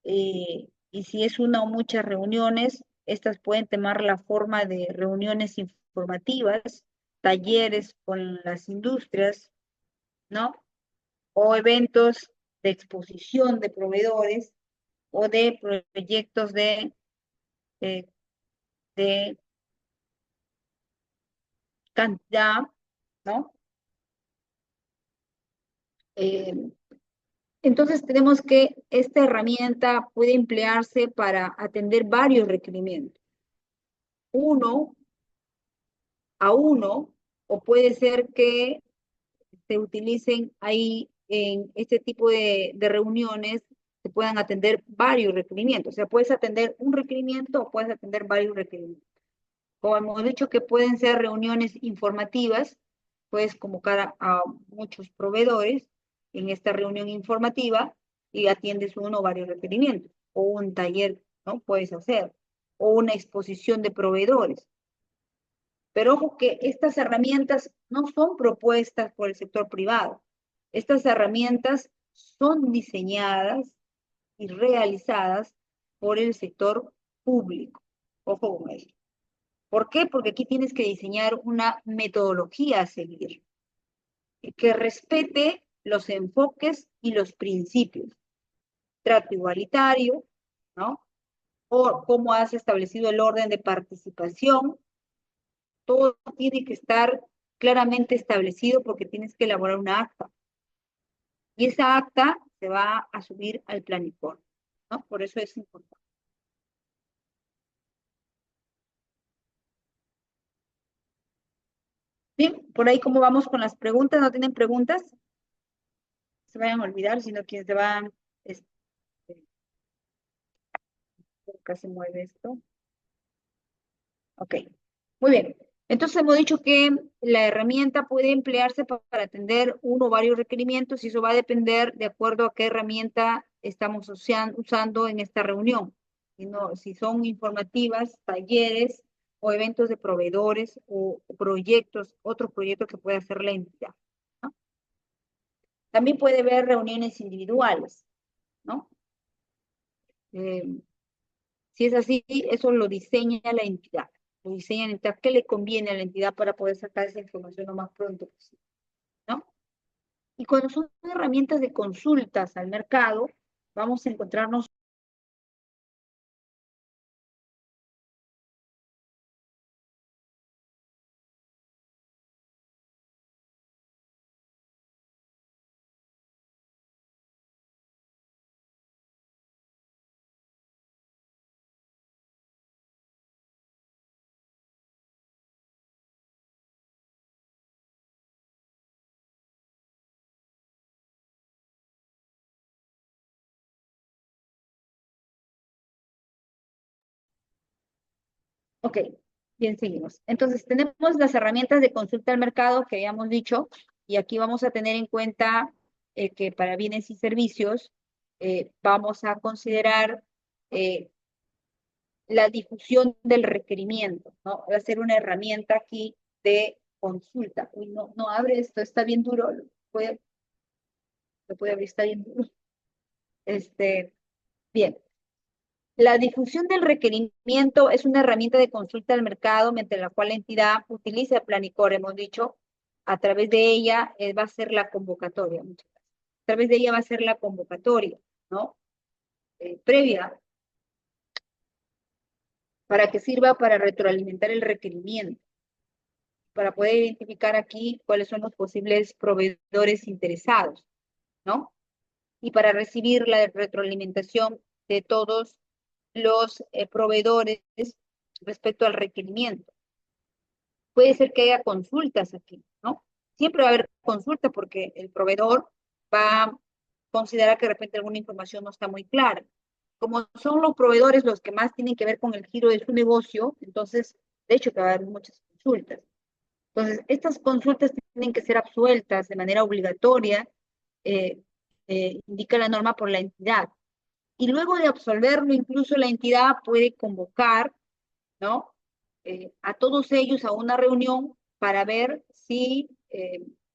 y si es una o muchas reuniones, estas pueden tomar la forma de reuniones informativas, talleres con las industrias, ¿no? O eventos de exposición de proveedores o de proyectos eh, de cantidad, ¿no? Eh, entonces tenemos que esta herramienta puede emplearse para atender varios requerimientos, uno a uno, o puede ser que se utilicen ahí en este tipo de reuniones, se puedan atender varios requerimientos. O sea, puedes atender un requerimiento o puedes atender varios requerimientos. Como hemos dicho que pueden ser reuniones informativas, puedes convocar a muchos proveedores en esta reunión informativa y atiendes uno o varios requerimientos. O un taller, ¿no? Puedes hacer. O una exposición de proveedores. Pero ojo que estas herramientas no son propuestas por el sector privado. Estas herramientas son diseñadas y realizadas por el sector público. Ojo con eso. ¿Por qué? Porque aquí tienes que diseñar una metodología a seguir que respete los enfoques y los principios. Trato igualitario, ¿no? O cómo has establecido el orden de participación. Todo tiene que estar claramente establecido porque tienes que elaborar una acta. Y esa acta se va a subir al Planicor, ¿no? Por eso es importante. Bien, por ahí cómo vamos con las preguntas. ¿No tienen preguntas? Se vayan a olvidar, sino quienes se van, este, casi mueve esto. Ok, muy bien. Entonces hemos dicho que la herramienta puede emplearse para atender uno o varios requerimientos y eso va a depender de acuerdo a qué herramienta estamos usando en esta reunión. Si son informativas, talleres o eventos de proveedores o proyectos, otros proyectos que puede hacer la entidad, ¿no? También puede haber reuniones individuales, ¿no? Eh, Si es así, eso lo diseña la entidad. Lo diseña la entidad. ¿Qué le conviene a la entidad para poder sacar esa información lo más pronto posible? ¿No? Y cuando son herramientas de consultas al mercado, vamos a encontrarnos Ok, bien, seguimos. Entonces, tenemos las herramientas de consulta al mercado que habíamos dicho, y aquí vamos a tener en cuenta que para bienes y servicios vamos a considerar eh, la difusión del requerimiento, ¿no? Va a ser una herramienta aquí de consulta. Uy, no, no abre esto, está bien duro. Lo puede abrir, está bien duro. Este, bien. La difusión del requerimiento es una herramienta de consulta al mercado mediante la cual la entidad utiliza el Planicor, hemos dicho, a través de ella va a ser la convocatoria, muchas gracias. A través de ella va a ser la convocatoria, ¿no? Previa, para que sirva para retroalimentar el requerimiento, para poder identificar aquí cuáles son los posibles proveedores interesados, ¿no? Y para recibir la retroalimentación de todos los proveedores respecto al requerimiento. Puede ser que haya consultas aquí, ¿no? Siempre va a haber consulta porque el proveedor va a considerar que de repente alguna información no está muy clara. Como son los proveedores los que más tienen que ver con el giro de su negocio, entonces, de hecho, que va a haber muchas consultas. Entonces, estas consultas tienen que ser absueltas de manera obligatoria, eh, indica la norma por la entidad. Y luego de absolverlo, incluso la entidad puede convocar, ¿no? A todos ellos a una reunión para ver si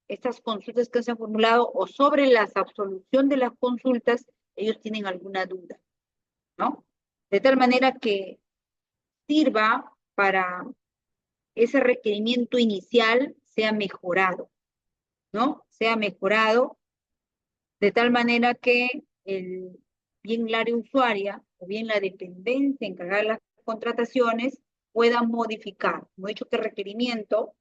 estas consultas que se han formulado o sobre la absolución de las consultas, ellos tienen alguna duda, ¿no? De tal manera que sirva para ese requerimiento inicial sea mejorado, ¿no? Sea mejorado de tal manera que bien la área usuaria o bien la dependencia encargada de las contrataciones pueda modificar. Como he dicho que requerimiento,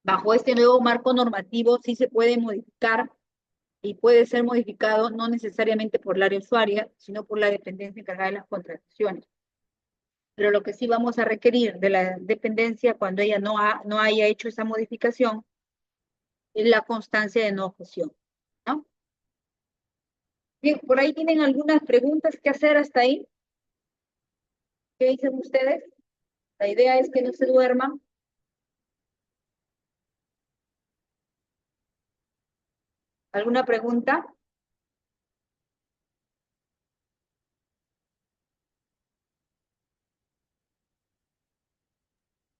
bajo este nuevo marco normativo, sí se puede modificar y puede ser modificado no necesariamente por la área usuaria, sino por la dependencia encargada de las contrataciones. Pero lo que sí vamos a requerir de la dependencia cuando ella no haya hecho esa modificación es la constancia de no objeción, ¿no? Bien, por ahí tienen algunas preguntas que hacer hasta ahí. ¿Qué dicen ustedes? La idea es que no se duerman. ¿Alguna pregunta?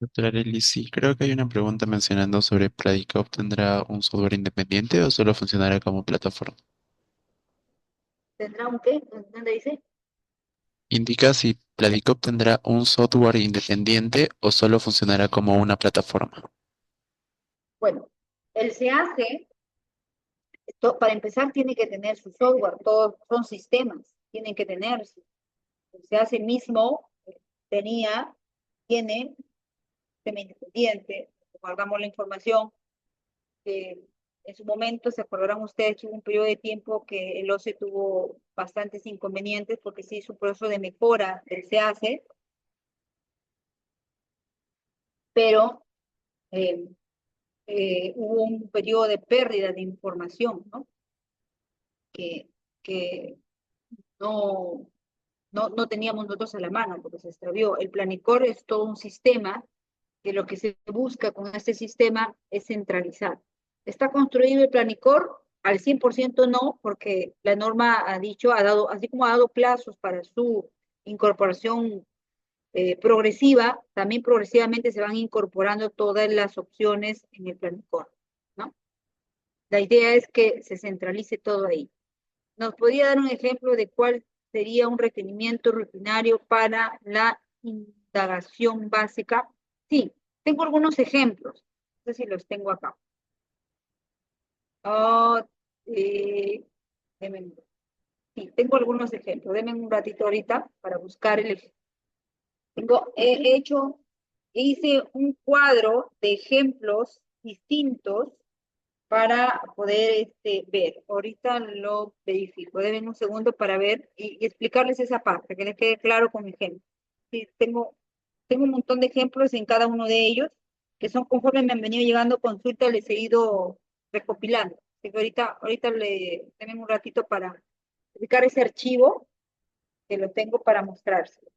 Doctora Arely, sí, creo que hay una pregunta mencionando sobre Pladicop. ¿Tendrá un software independiente o solo funcionará como plataforma? ¿Tendrá un qué? ¿Dónde dice? Indica si Pladicop tendrá un software independiente o solo funcionará como una plataforma. Bueno, el SEACE, para empezar, tiene que tener su software, todos son sistemas, tienen que tenerse. El SEACE mismo tenía, tiene sistema independiente, guardamos la información, que en su momento, se acordarán ustedes que hubo un periodo de tiempo que el OCE tuvo bastantes inconvenientes porque se hizo un proceso de mejora del SEACE, pero eh, hubo un periodo de pérdida de información, ¿no? Que, que no, no teníamos nosotros a la mano porque se extravió. El Planicor es todo un sistema que lo que se busca con este sistema es centralizar. ¿Está construido el Planicor? Al 100% no, porque la norma ha dicho, ha dado, así como ha dado plazos para su incorporación progresiva, también progresivamente se van incorporando todas las opciones en el Planicor, ¿no? La idea es que se centralice todo ahí. ¿Nos podría dar un ejemplo de cuál sería un requerimiento rutinario para la indagación básica? Sí, tengo algunos ejemplos. No sé si los tengo acá. Oh, eh, denme- sí, tengo algunos ejemplos. Denme un ratito ahorita para buscar el ejemplo. He hecho, hice un cuadro de ejemplos distintos para poder ver. Ahorita lo verifico. Deben un segundo para ver y explicarles esa parte, que les quede claro con ejemplo. Sí, tengo un montón de ejemplos en cada uno de ellos, que son conforme me han venido llegando consultas, les he ido recopilando. Así que ahorita denme un ratito para explicar ese archivo, que lo tengo para mostrárselo.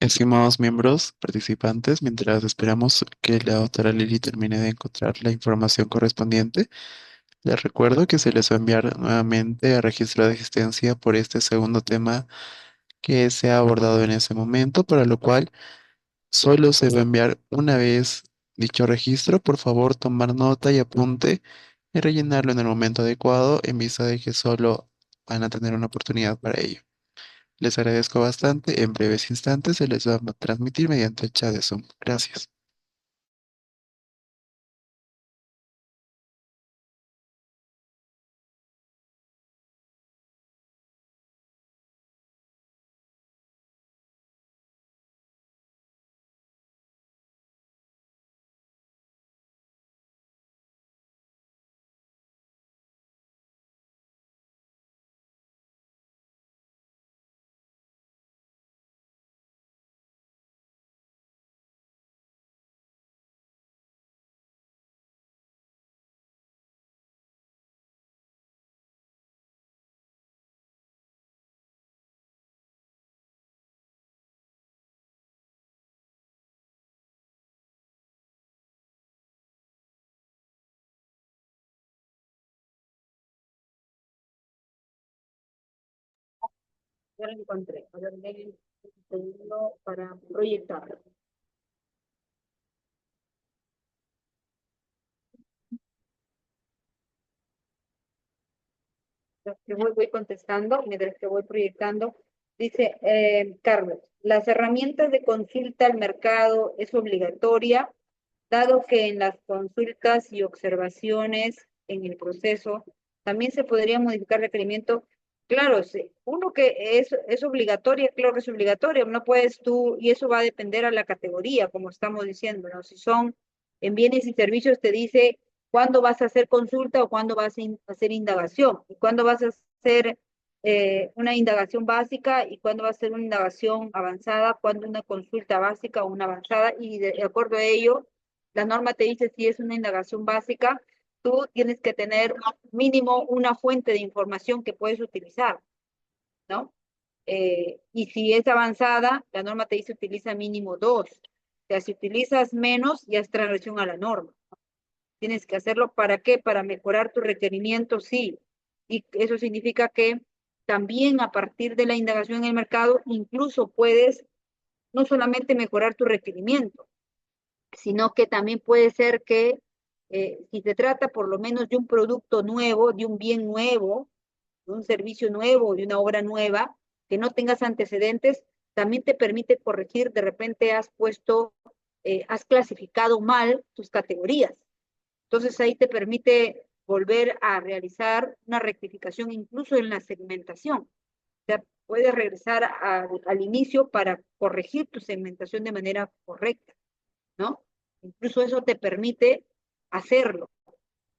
Estimados miembros participantes, mientras esperamos que la doctora Lili termine de encontrar la información correspondiente, les recuerdo que se les va a enviar nuevamente a registro de asistencia por este segundo tema que se ha abordado en ese momento, para lo cual solo se va a enviar una vez dicho registro. Por favor, tomar nota y apunte y rellenarlo en el momento adecuado en vista de que solo van a tener una oportunidad para ello. Les agradezco bastante. En breves instantes se les va a transmitir mediante el chat de Zoom. Gracias. Ya lo encontré. A ver, denme un segundo para proyectar. Que voy contestando, mientras que voy proyectando. Dice Carlos, las herramientas de consulta al mercado es obligatoria, dado que en las consultas y observaciones en el proceso también se podría modificar requerimiento. Claro, sí, uno que es obligatoria, claro que es obligatoria, no puedes tú, y eso va a depender a la categoría, como estamos diciendo, ¿no? Si son en bienes y servicios, te dice cuándo vas a hacer consulta o cuándo vas a hacer indagación, y cuándo vas a hacer una indagación básica y cuándo va a ser una indagación avanzada, cuándo una consulta básica o una avanzada, y de acuerdo a ello, la norma te dice si es una indagación básica, tú tienes que tener mínimo una fuente de información que puedes utilizar, ¿no? Y si es avanzada, la norma te dice utiliza mínimo dos. O sea, si utilizas menos, ya es transgresión a la norma. Tienes que hacerlo para qué? Para mejorar tu requerimiento, sí. Y eso significa que también a partir de la indagación en el mercado, incluso puedes no solamente mejorar tu requerimiento, sino que también puede ser que si se trata por lo menos de un producto nuevo, de un bien nuevo, de un servicio nuevo, de una obra nueva, que no tengas antecedentes, también te permite corregir, de repente has puesto, has clasificado mal tus categorías. Entonces ahí te permite volver a realizar una rectificación incluso en la segmentación. O sea, puedes regresar al inicio para corregir tu segmentación de manera correcta, ¿no? Incluso eso te permite hacerlo.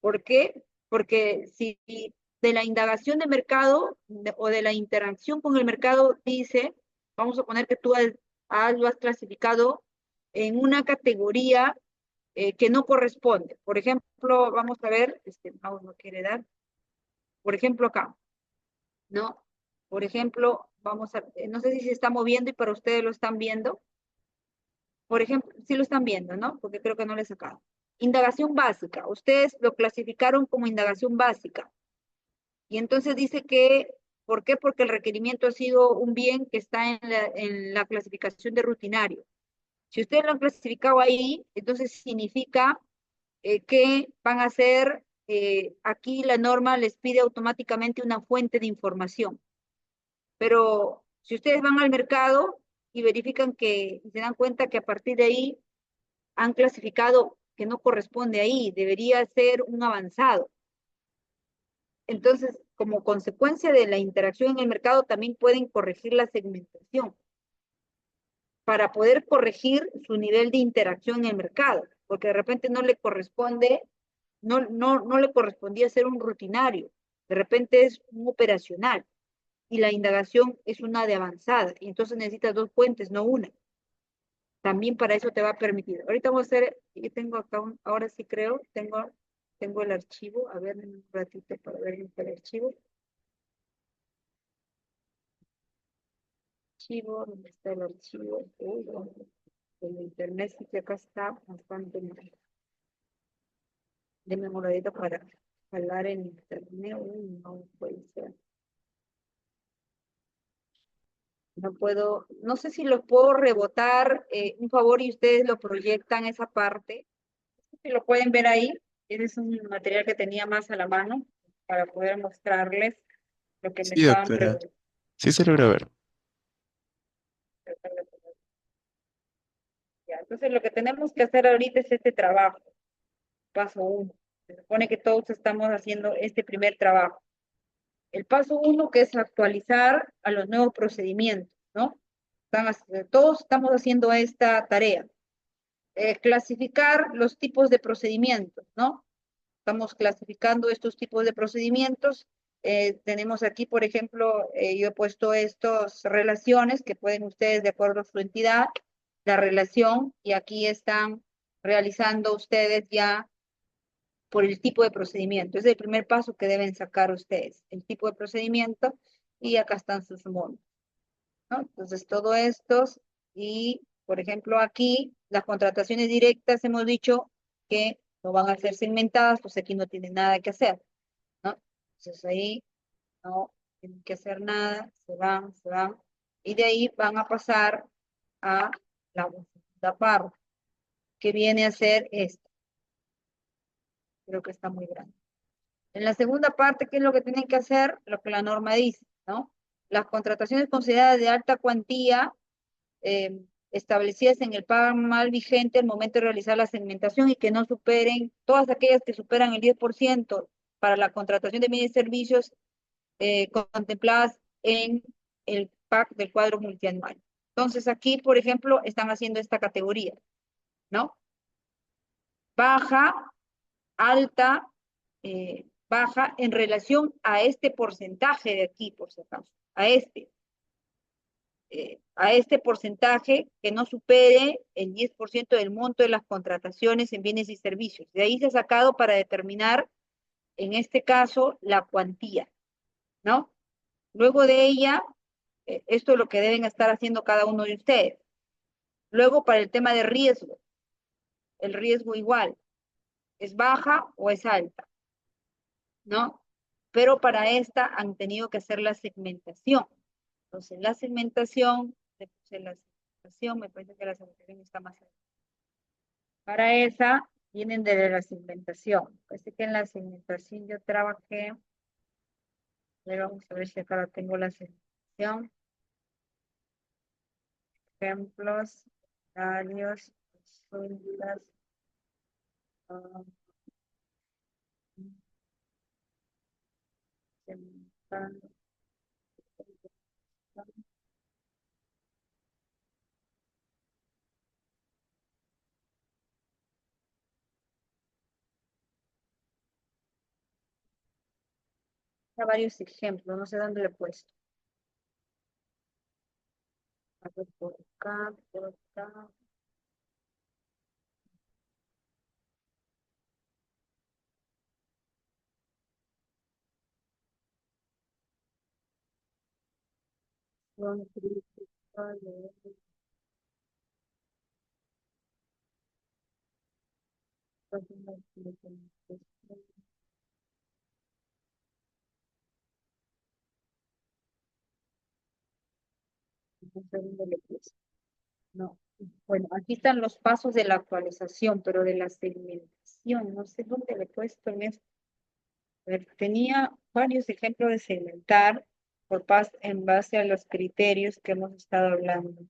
¿Por qué? Porque si de la indagación de mercado o de la interacción con el mercado dice, vamos a poner que tú lo has clasificado en una categoría que no corresponde. Por ejemplo, vamos a ver, mouse no quiere dar, por ejemplo acá, ¿no? Por ejemplo, vamos a, no sé si se está moviendo y para ustedes lo están viendo. Por ejemplo, sí lo están viendo, ¿no? Porque creo que no le he sacado. Indagación básica. Ustedes lo clasificaron como indagación básica. Y entonces dice que, ¿por qué? Porque el requerimiento ha sido un bien que está en la clasificación de rutinario. Si ustedes lo han clasificado ahí, entonces significa que van a hacer, aquí la norma les pide automáticamente una fuente de información. Pero si ustedes van al mercado y verifican y se dan cuenta que a partir de ahí han clasificado que no corresponde ahí, debería ser un avanzado. Entonces, como consecuencia de la interacción en el mercado, también pueden corregir la segmentación para poder corregir su nivel de interacción en el mercado, porque de repente no le corresponde, no le correspondía ser un rutinario, de repente es un operacional y la indagación es una de avanzada, y entonces necesitas dos fuentes, no una. También para eso te va a permitir. Ahorita vamos a hacer, yo tengo acá, ahora sí creo, tengo el archivo, a ver un ratito para ver el archivo. archivo, ¿dónde está el archivo? Uy, el internet sí que acá está bastante mal. Deme un moradito para hablar en internet. Uy, no puede ser. No puedo, no sé si lo puedo rebotar, un favor, y ustedes lo proyectan esa parte. Si lo pueden ver ahí, ese es un material que tenía más a la mano para poder mostrarles lo que me Sí, estaban doctora. preguntando. Sí se logra ver. Entonces, lo que tenemos que hacer ahorita es este trabajo, paso uno. Se supone que todos estamos haciendo este primer trabajo. El paso uno, que es actualizar a los nuevos procedimientos, ¿no? Todos estamos haciendo esta tarea. Clasificar los tipos de procedimientos, ¿no? Estamos clasificando estos tipos de procedimientos. Tenemos aquí, por ejemplo, yo he puesto estas relaciones que pueden ustedes, de acuerdo a su entidad, la relación, y aquí están realizando ustedes ya por el tipo de procedimiento. Es el primer paso que deben sacar ustedes, el tipo de procedimiento, y acá están sus monos, ¿no? Entonces, todo estos, y por ejemplo, aquí las contrataciones directas hemos dicho que no van a ser segmentadas, pues aquí no tienen nada que hacer, ¿no? Entonces ahí no tienen que hacer nada, se van, y de ahí van a pasar a la segunda parte, que viene a ser esta. Creo que está muy grande. En la segunda parte, ¿qué es lo que tienen que hacer? Lo que la norma dice, ¿no? Las contrataciones consideradas de alta cuantía establecidas en el pago mal vigente al momento de realizar la segmentación y que no superen, todas aquellas que superan el 10% para la contratación de bienes y servicios contempladas en el PAC del cuadro multianual. Entonces aquí, por ejemplo, están haciendo esta categoría, ¿no? Baja, alta, baja en relación a este porcentaje de aquí, por si acaso, a este porcentaje que no supere el 10% del monto de las contrataciones en bienes y servicios. De ahí se ha sacado para determinar, en este caso, la cuantía, ¿no? Luego de ella, esto es lo que deben estar haciendo cada uno de ustedes. Luego, para el tema de riesgo, el riesgo igual, ¿es baja o es alta? ¿No? Pero para esta han tenido que hacer la segmentación. Entonces, la segmentación, le puse la segmentación, me parece que la segmentación está más alta. Para esa, vienen de la segmentación. Parece que en la segmentación yo trabajé, pero vamos a ver si acá tengo la segmentación. Ejemplos, horarios, consultas, ah, segmentando. Varios ejemplos, no sé dónde lo he puesto. A ver, por acá, por acá. Son críticas, no. Bueno, aquí están los pasos de la actualización, pero de la segmentación, no sé dónde le he puesto en esto. A ver, tenía varios ejemplos de segmentar en base a los criterios que hemos estado hablando.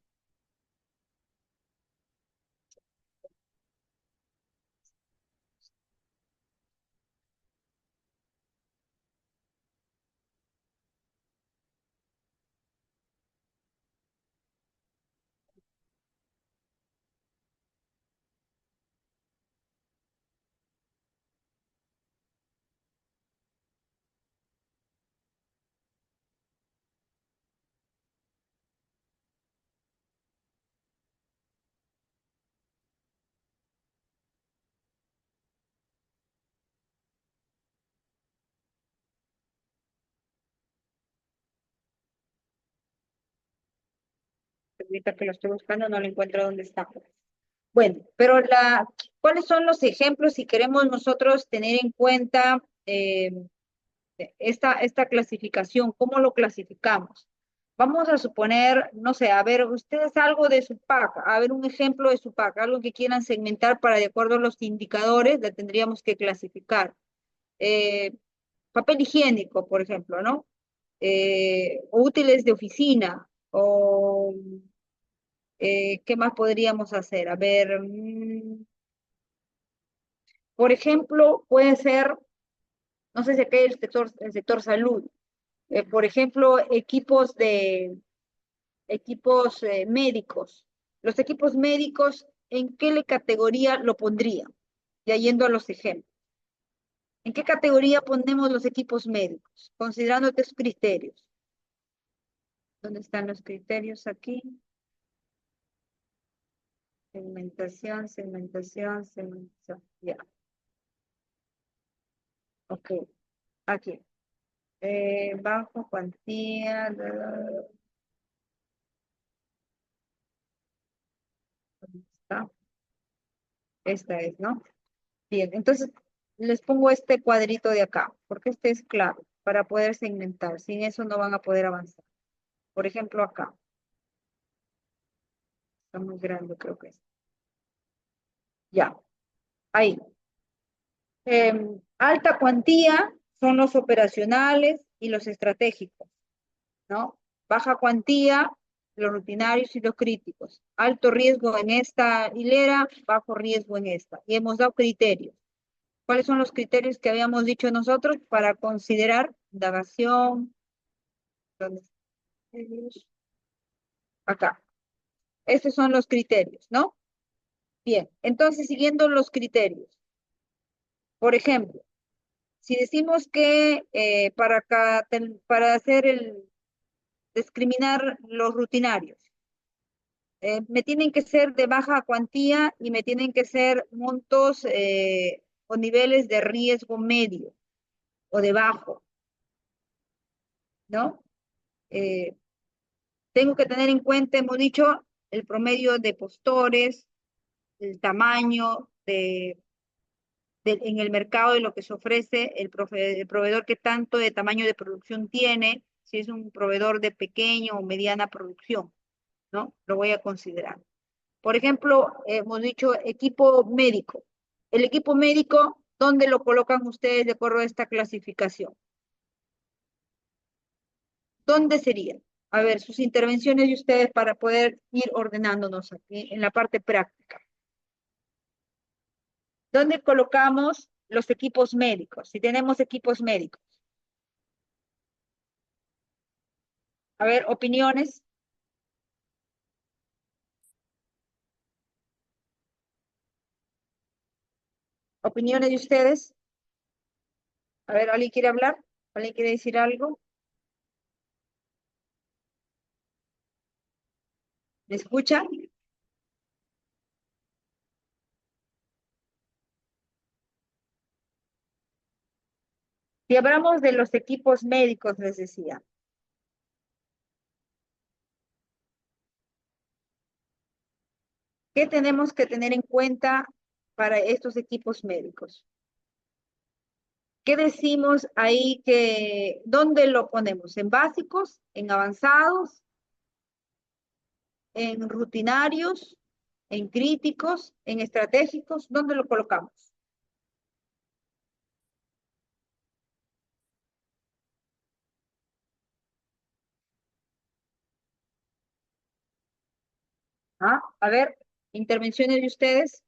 Ahorita que lo estoy buscando no lo encuentro dónde está. Bueno, pero ¿cuáles son los ejemplos si queremos nosotros tener en cuenta esta clasificación? ¿Cómo lo clasificamos? Vamos a suponer, no sé, a ver, ustedes algo de su PAC, a ver un ejemplo de su PAC, algo que quieran segmentar para de acuerdo a los indicadores, la tendríamos que clasificar. Eh, Papel higiénico, por ejemplo, ¿no? O útiles de oficina, o ¿qué más podríamos hacer? A ver, por ejemplo, puede ser, no sé si acá hay el sector salud, por ejemplo, equipos médicos. Los equipos médicos, ¿en qué categoría lo pondría? Ya yendo a los ejemplos. ¿En qué categoría ponemos los equipos médicos? Considerando estos criterios. ¿Dónde están los criterios aquí? Segmentación, segmentación, segmentación. Ya, ok. Aquí. Bajo cuantía. ¿Dónde está? Esta es, ¿no? Bien, entonces les pongo este cuadrito de acá, porque este es clave para poder segmentar. Sin eso no van a poder avanzar. Por ejemplo, acá. Está muy grande, creo que es. Ya, ahí. Alta cuantía son los operacionales y los estratégicos, ¿no? Baja cuantía, los rutinarios y los críticos. Alto riesgo en esta hilera, bajo riesgo en esta. Y hemos dado criterios. ¿Cuáles son los criterios que habíamos dicho nosotros para considerar indagación? ¿Dónde está? Acá. Estos son los criterios, ¿no? Bien, entonces siguiendo los criterios. Por ejemplo, si decimos que para hacer discriminar los rutinarios, me tienen que ser de baja cuantía y me tienen que ser montos o niveles de riesgo medio o de bajo, ¿no? Eh, Tengo que tener en cuenta, hemos dicho, el promedio de postores, el tamaño en el mercado de lo que se ofrece, el proveedor que tanto de tamaño de producción tiene, si es un proveedor de pequeña o mediana producción, ¿no? Lo voy a considerar. Por ejemplo, hemos dicho equipo médico. El equipo médico, ¿dónde lo colocan ustedes de acuerdo a esta clasificación? ¿Dónde sería? A ver, sus intervenciones de ustedes para poder ir ordenándonos aquí en la parte práctica. ¿Dónde colocamos los equipos médicos? Si tenemos equipos médicos. A ver, opiniones. ¿Opiniones de ustedes? A ver, ¿alguien quiere hablar? ¿Alguien quiere decir algo? ¿Me escucha? Si hablamos de los equipos médicos, les decía, ¿qué tenemos que tener en cuenta para estos equipos médicos? ¿Qué decimos ahí dónde lo ponemos? ¿En básicos? ¿En avanzados? ¿En rutinarios? ¿En críticos? ¿En estratégicos? ¿Dónde lo colocamos? ¿Ah? A ver, intervenciones de ustedes.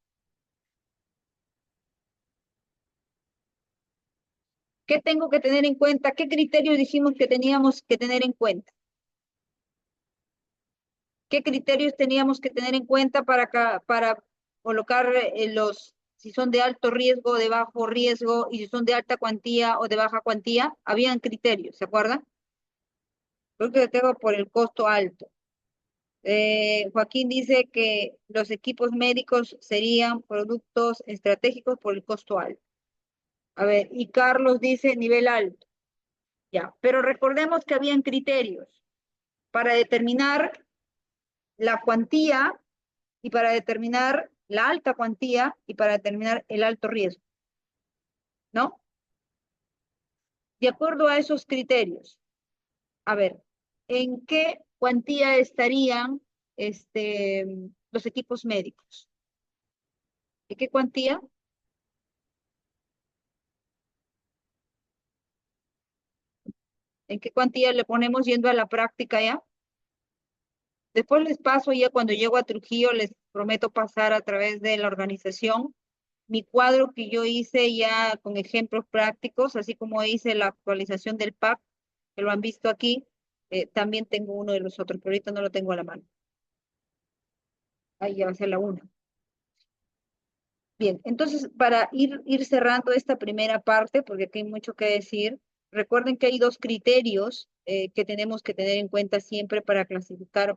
¿Qué tengo que tener en cuenta? ¿Qué criterios dijimos que teníamos que tener en cuenta? ¿Qué criterios teníamos que tener en cuenta para colocar si son de alto riesgo, de bajo riesgo, y si son de alta cuantía o de baja cuantía? Habían criterios, ¿se acuerdan? Creo que lo tengo por el costo alto. Joaquín dice que los equipos médicos serían productos estratégicos por el costo alto. A ver, y Carlos dice nivel alto. Ya, pero recordemos que habían criterios para determinar la cuantía y para determinar la alta cuantía y para determinar el alto riesgo, ¿no? De acuerdo a esos criterios, a ver, ¿en qué cuantía estarían los equipos médicos? ¿En qué cuantía? ¿En qué cuantía le ponemos yendo a la práctica ya? Después les paso ya cuando llego a Trujillo, les prometo pasar a través de la organización mi cuadro que yo hice ya con ejemplos prácticos, así como hice la actualización del PAP, que lo han visto aquí, también tengo uno de los otros, pero ahorita no lo tengo a la mano. Ahí ya va a ser la una. Bien, entonces para ir cerrando esta primera parte, porque aquí hay mucho que decir, recuerden que hay dos criterios que tenemos que tener en cuenta siempre para clasificar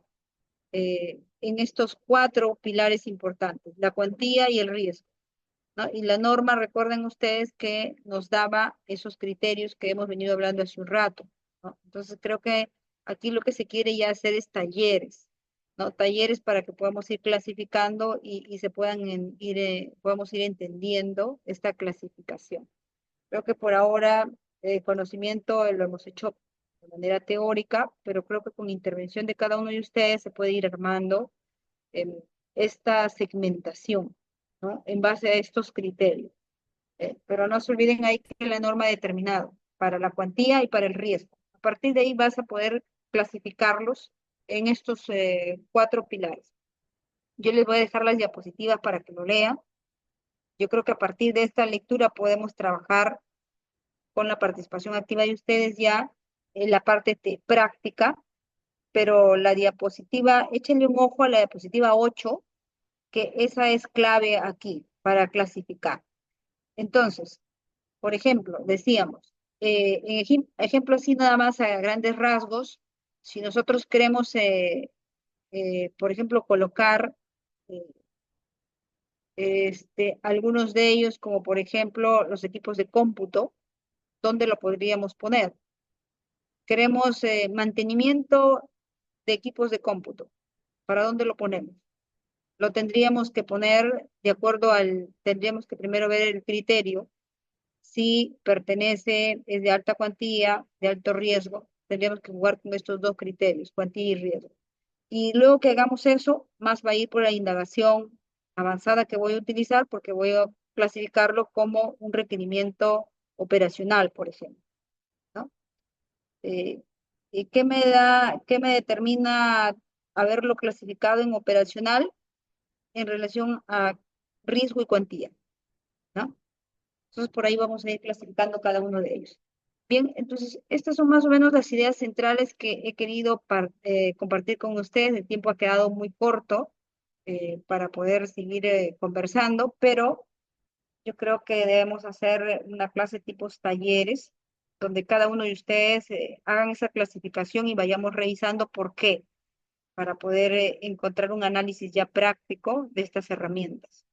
en estos cuatro pilares importantes, la cuantía y el riesgo, ¿no? Y la norma, recuerden ustedes que nos daba esos criterios que hemos venido hablando hace un rato, ¿no? Entonces creo que aquí lo que se quiere ya hacer es talleres, ¿no? Talleres para que podamos ir clasificando y se puedan podamos ir entendiendo esta clasificación. Creo que por ahora el conocimiento lo hemos hecho de manera teórica, pero creo que con intervención de cada uno de ustedes se puede ir armando em, esta segmentación, ¿no? En base a estos criterios. Pero no se olviden ahí que la norma ha determinado para la cuantía y para el riesgo. A partir de ahí vas a poder clasificarlos en estos cuatro pilares. Yo les voy a dejar las diapositivas para que lo lean. Yo creo que a partir de esta lectura podemos trabajar con la participación activa de ustedes ya en la parte de práctica, pero la diapositiva, échenle un ojo a la diapositiva 8, que esa es clave aquí para clasificar. Entonces, por ejemplo, decíamos, ejemplo así nada más a grandes rasgos, si nosotros queremos, por ejemplo, colocar eh, algunos de ellos, como por ejemplo los equipos de cómputo, ¿dónde lo podríamos poner? Queremos mantenimiento de equipos de cómputo. ¿Para dónde lo ponemos? Lo tendríamos que poner de acuerdo tendríamos que primero ver el criterio, si pertenece, es de alta cuantía, de alto riesgo, tendríamos que jugar con estos dos criterios, cuantía y riesgo. Y luego que hagamos eso, más va a ir por la indagación avanzada que voy a utilizar porque voy a clasificarlo como un requerimiento operacional, por ejemplo, ¿no? ¿Y qué me determina haberlo clasificado en operacional en relación a riesgo y cuantía, ¿no? Entonces, por ahí vamos a ir clasificando cada uno de ellos. Bien, entonces, estas son más o menos las ideas centrales que he querido compartir con ustedes. El tiempo ha quedado muy corto para poder seguir conversando, pero yo creo que debemos hacer una clase tipos talleres, donde cada uno de ustedes hagan esa clasificación y vayamos revisando por qué, para poder encontrar un análisis ya práctico de estas herramientas.